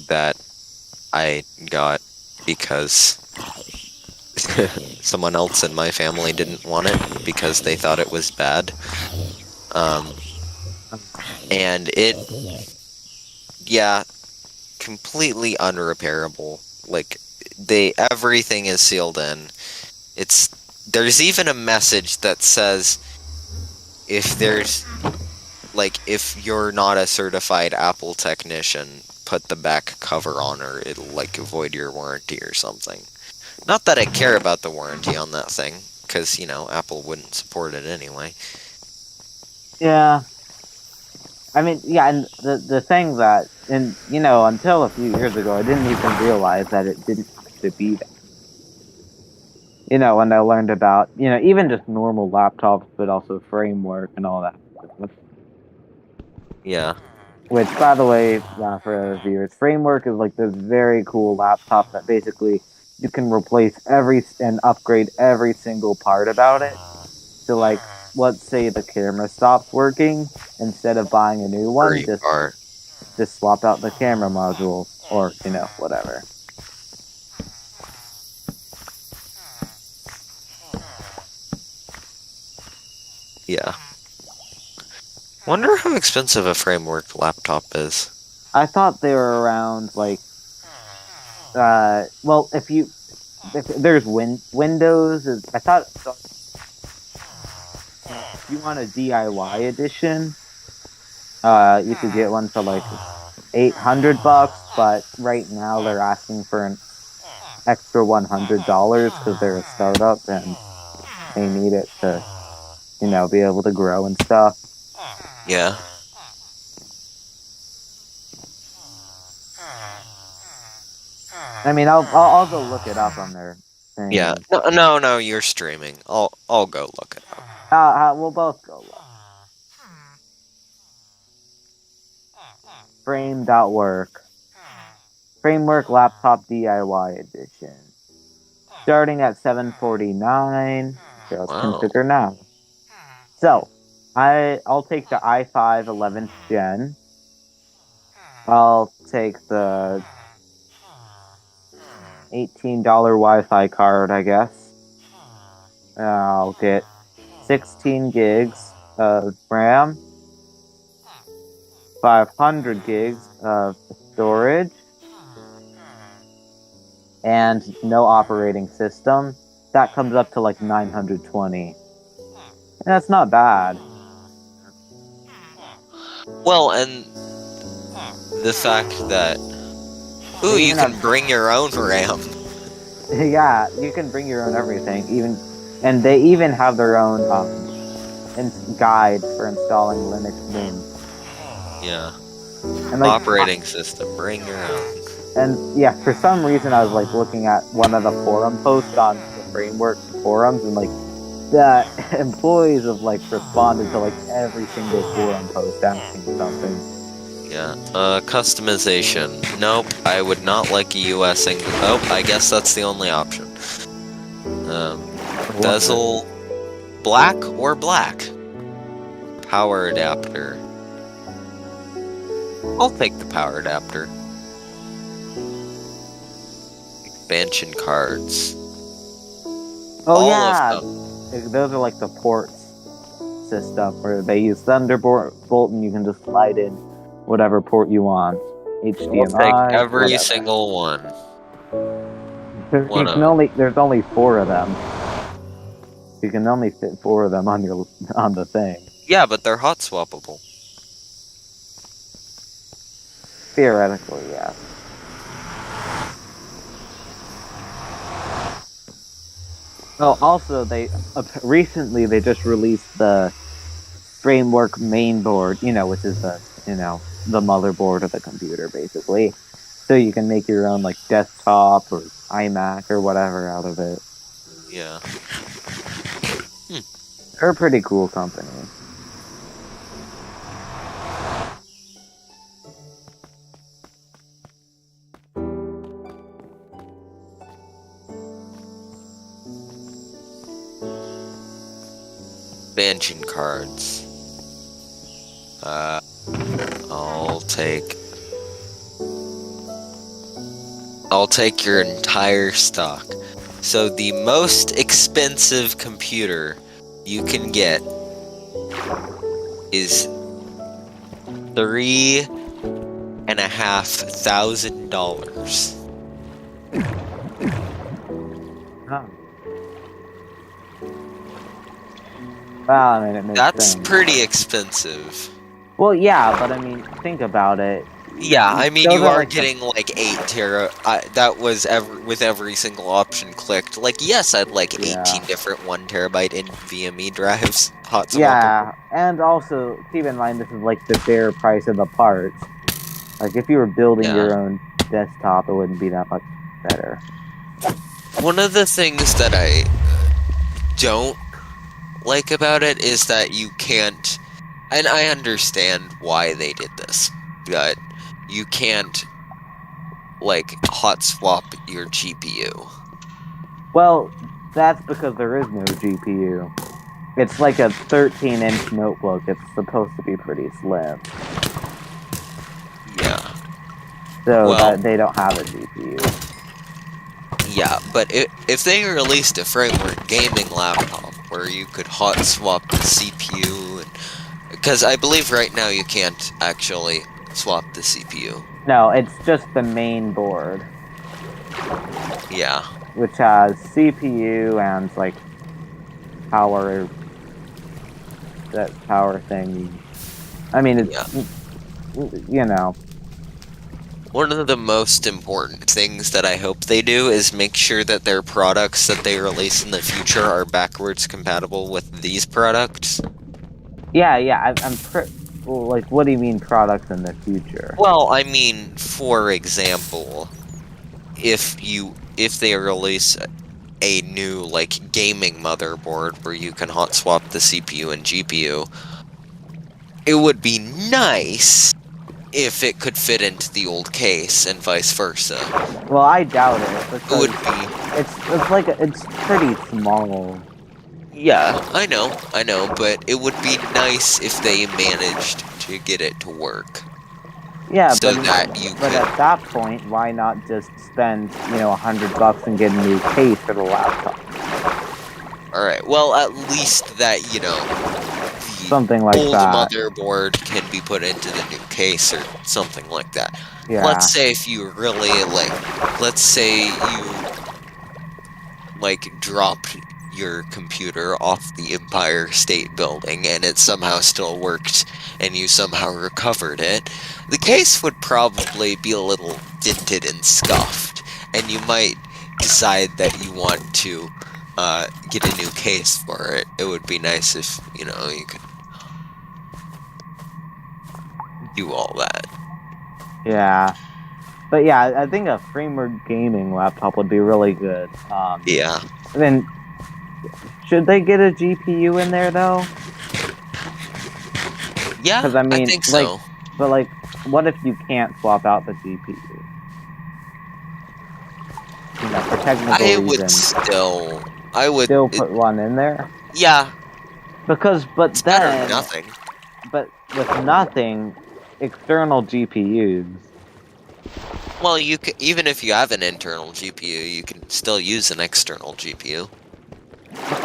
that I got because someone else in my family didn't want it because they thought it was bad. And yeah, completely unrepairable. Like, everything is sealed in. There's even a message that says if you're not a certified Apple technician, put the back cover on or it'll void your warranty or something. Not that I care about the warranty on that thing, because, Apple wouldn't support it anyway. Yeah. I mean, yeah, and the thing that, and until a few years ago, I didn't even realize that it didn't have to be that. When I learned about, even just normal laptops, but also framework and all that. Yeah. Which, by the way, for the viewers, framework is like this very cool laptop that basically you can replace and upgrade every single part about it. So, let's say the camera stops working, instead of buying a new one, just swap out the camera module or whatever. Yeah. Wonder how expensive a framework laptop is. I thought they were around well, if there's Windows, I thought if you want a DIY edition, you could get one for $800, but right now they're asking for an extra $100 because they're a startup and they need it to, be able to grow and stuff. Yeah. I mean, I'll go look it up on their thing. Yeah. No, you're streaming. I'll go look it up. We'll both go look. Frame.work. Framework Laptop DIY Edition. Starting at $749. Okay, let's configure now. So, I'll take the i5 11th Gen. I'll take the $18 Wi-Fi card, I guess. I'll get 16 gigs of RAM, 500 gigs of storage, and no operating system. That comes up to 920. And that's not bad. Well, and the fact that you can bring your own RAM. Yeah, you can bring your own everything. And they even have their own guide for installing Linux Mint. Yeah. And operating system, bring your own. And yeah, for some reason I was looking at one of the forum posts on the framework forums, and the employees have responded to every single forum post asking something. Yeah. Customization. Nope, I would not like a US English. Oh, I guess that's the only option. Bezel, black or black? Power adapter. I'll take the power adapter. expansion cards. Oh All of yeah, them. those are like the ports system where they use Thunderbolt and you can just slide in whatever port you want, I'll take HDMI, every whatever. single one. You One can of them. only there's only 4 of them. You can only fit 4 of them on the thing. Yeah, but they're hot swappable. Theoretically, yeah. Well, also recently they just released the framework main board, which is the motherboard of the computer basically. So you can make your own like desktop or iMac or whatever out of it. Yeah. They're a pretty cool company. Expansion cards. I'll take. I'll take your entire stock. So the most expensive computer you can get is $3,500. Huh. Well, I mean, it makes That's sense. pretty expensive. Well, yeah, but I mean, think about it. Yeah, I mean, Those you are are like the getting like 8 tera. That was with every single option clicked. Like, yes, I'd like 18 yeah. different 1 terabyte NVMe drives, hot swappable. Yeah, and also keep in mind this is like the fair price of the parts. Like if you were building Yeah. your own desktop, it wouldn't be that much better. One of the things that I don't like about it is that you can't, and I understand why they did this, but you can't like hot swap your GPU. Well, that's because there is no GPU. It's like a 13-inch notebook. It's supposed to be pretty slim, Yeah. so Well, that they don't have a GPU. yeah, but if they released a framework gaming laptop where you could hot swap the CPU, because I believe right now you can't actually swap the CPU. No, it's just the main board, Yeah. which has CPU and like power that power thing. I mean, Yeah. it's. One of the most important things that I hope they do is make sure that their products that they release in the future are backwards compatible with these products. Yeah, yeah. Well, like, what do you mean products in the future? Well, I mean, for example, if they release a new like gaming motherboard where you can hot swap the CPU and GPU, it would be nice if it could fit into the old case and vice versa. Well, I doubt it It because would be, it's pretty small. yeah, I know, but it would be nice if they managed to get it to work Yeah, so that you but could. at that point, why not just spend $100 and get a new case for the laptop? All right, well, at least that Something the like old that. motherboard can be put into the new case or something like that. Yeah. Let's say if you really let's say you like dropped your computer off the Empire State Building and it somehow still worked and you somehow recovered it, the case would probably be a little dented and scuffed, and you might decide that you want to get a new case for it. It would be nice if, you could do all that. Yeah. But yeah, I think a framework gaming laptop would be really good. Yeah. Then should they get a GPU in there though? Yeah, Because I I mean, think so. but what if you can't swap out the GPU? For technical I would reasons, still. I would. still put one in there. Yeah, But it's better than then, nothing. but with nothing, external GPUs. Well, even if you have an internal GPU, you can still use an external GPU.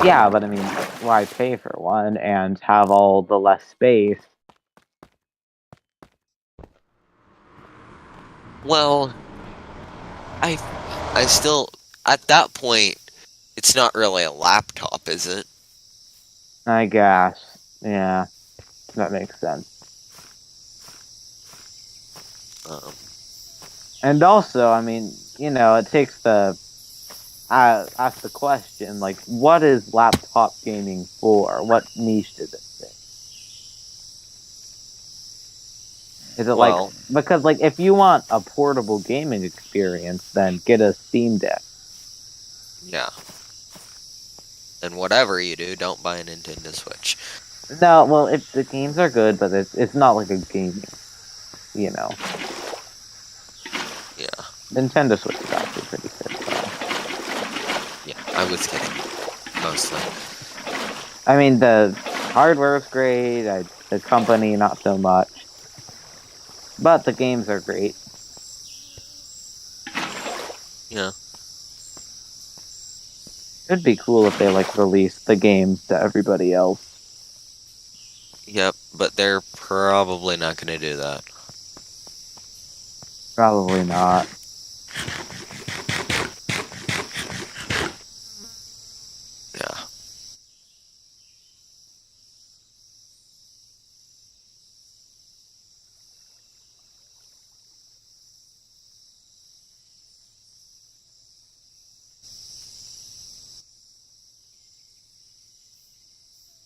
Yeah, but I mean, why pay for one and have all the less space? Well, I I still at that point, it's not really a laptop, is it? I guess. Yeah, that makes sense. Um, And also, I mean, it takes the ask the question, like, what is laptop gaming for? What niche does it fit? Is it like, well, because like if you want a portable gaming experience, then get a Steam Deck. yeah. And whatever you do, don't buy a Nintendo Switch. No, well, if the games are good, but it's not like a gaming, you know. Yeah, Nintendo Switch is actually pretty good. yeah. I was kidding, mostly. I mean, the hardware is great. The company, not so much. But the games are great. Yeah. It'd be cool if they like released the games to everybody else. Yep, but they're probably not going to do that. Probably not. Yeah.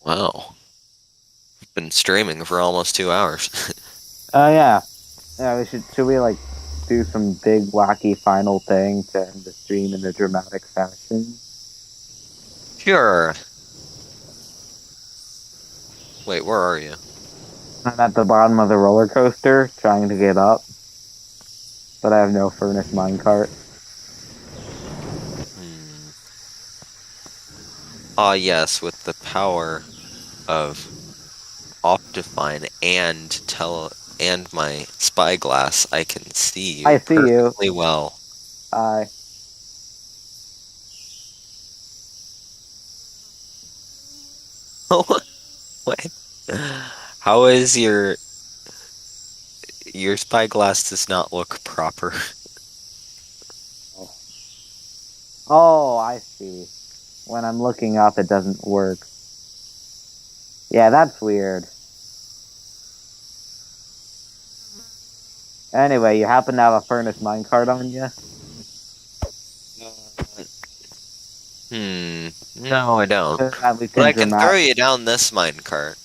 Wow. Been streaming for almost 2 hours. Oh yeah. Yeah, should we like do some big wacky final thing to end the stream in a dramatic fashion? Sure. Wait, where are you? I'm at the bottom of the roller coaster trying to get up, but I have no furnace minecart. Hmm. Ah, yes, with the power of Optifine and my spyglass, I can see I you see you. perfectly well. I What? How is your spyglass does not look proper? Oh, I see. When I'm looking up, it doesn't work. Yeah, that's weird. Anyway, you happen to have a furnace minecart on you? No, I don't. That we But can I can throw dramatic. you down this minecart.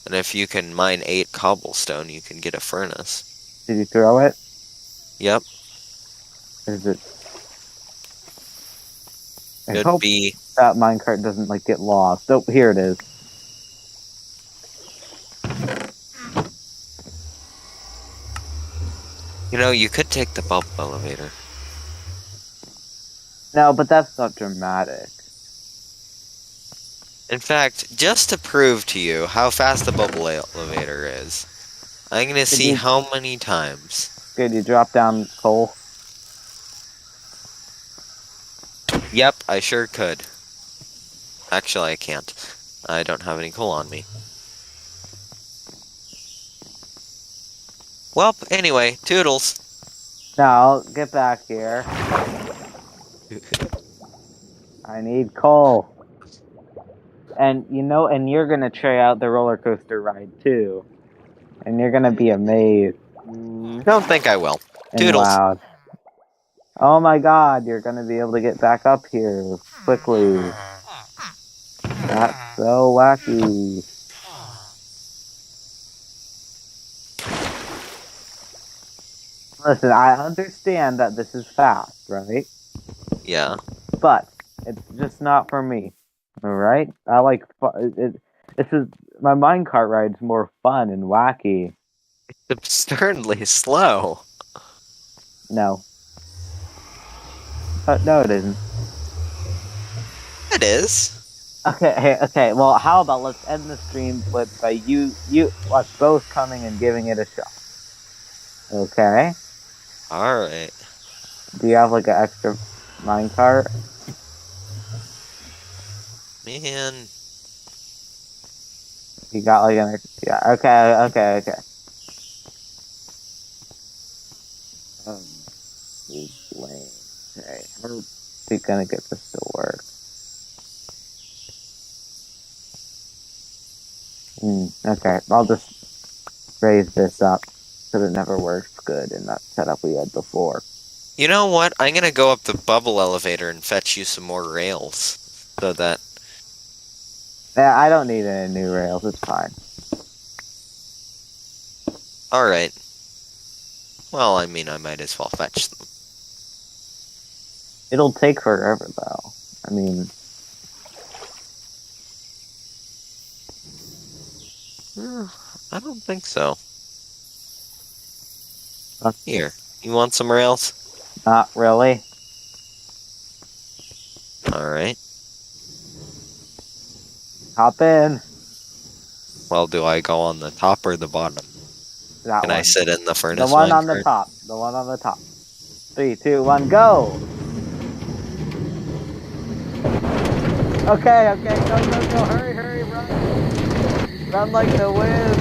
And if you can mine 8 cobblestone, you can get a furnace. Did you throw it? Yep, Is it? I should hope be. that minecart doesn't like get lost. Oh, here it is. You know, you could take the bubble elevator. No, but that's not dramatic. In fact, just to prove to you how fast the bubble elevator is, I'm gonna Could see you? how many times. Could you drop down coal? Yep, I sure could. Actually, I can't. I don't have any coal on me. Well, anyway, toodles. No, get back here. I need coal. And and you're gonna try out the roller coaster ride too. And you're gonna be amazed Don't think I will. and Toodles. wowed. Oh my god, you're gonna be able to get back up here quickly. That's so wacky. Listen, I understand that this is fast, right? Yeah. But it's just not for me. All right? I like it. This is my minecart ride's more fun and wacky. Absurdly slow. No, no, it isn't. It is. Okay. Well, how about let's end the stream with us both coming and giving it a shot. Okay? Alright. Do you have like an extra minecart? Man. You got like an extra, yeah, okay. Um, lame. Okay, how are we gonna get this to work? Okay, I'll just raise this up because it never works good in that setup we had before. You know what? I'm gonna go up the bubble elevator and fetch you some more rails. So that... Yeah, I don't need any new rails. It's fine. Alright. Well, I mean, I might as well fetch them. It'll take forever though. I mean, I don't think so. uh, Here. You want some rails? not really. Alright. Hop in. Well, do I go on the top or the bottom? That Can I one. sit in the The furnace one on the minecart? top. The one on the top. 3, 2, 1, go! Okay, go, hurry, run! Run like the wind!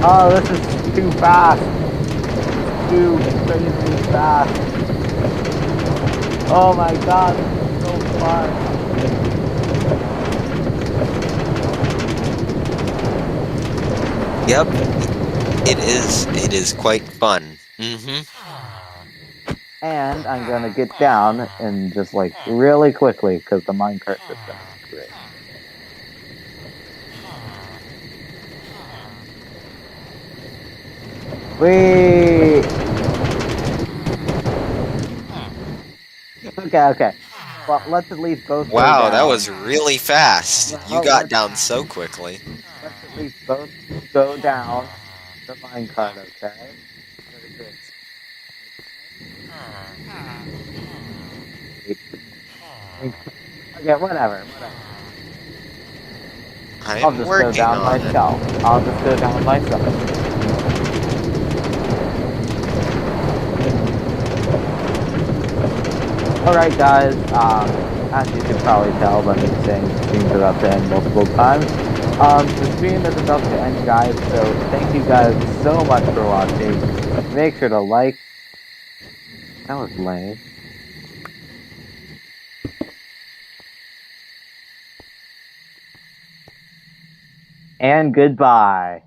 Oh, this is too fast! Too crazy fast! Oh my god, this is so fun! Yep, it is. It is quite fun. Mm-hmm. And I'm gonna get down and just like really quickly because the minecart system is great. Wait. Okay. Well, let's at least both go Wow, that down. was really fast. You Well, got down so quickly. let's at least both go down the minecart, okay? Okay, whatever. I'll I'm just go working down on it. myself. Alright guys, as you can probably tell by me saying the stream's about to end multiple times, the stream is about to end guys, so thank you guys so much for watching. Make sure to like. That was lame. And goodbye.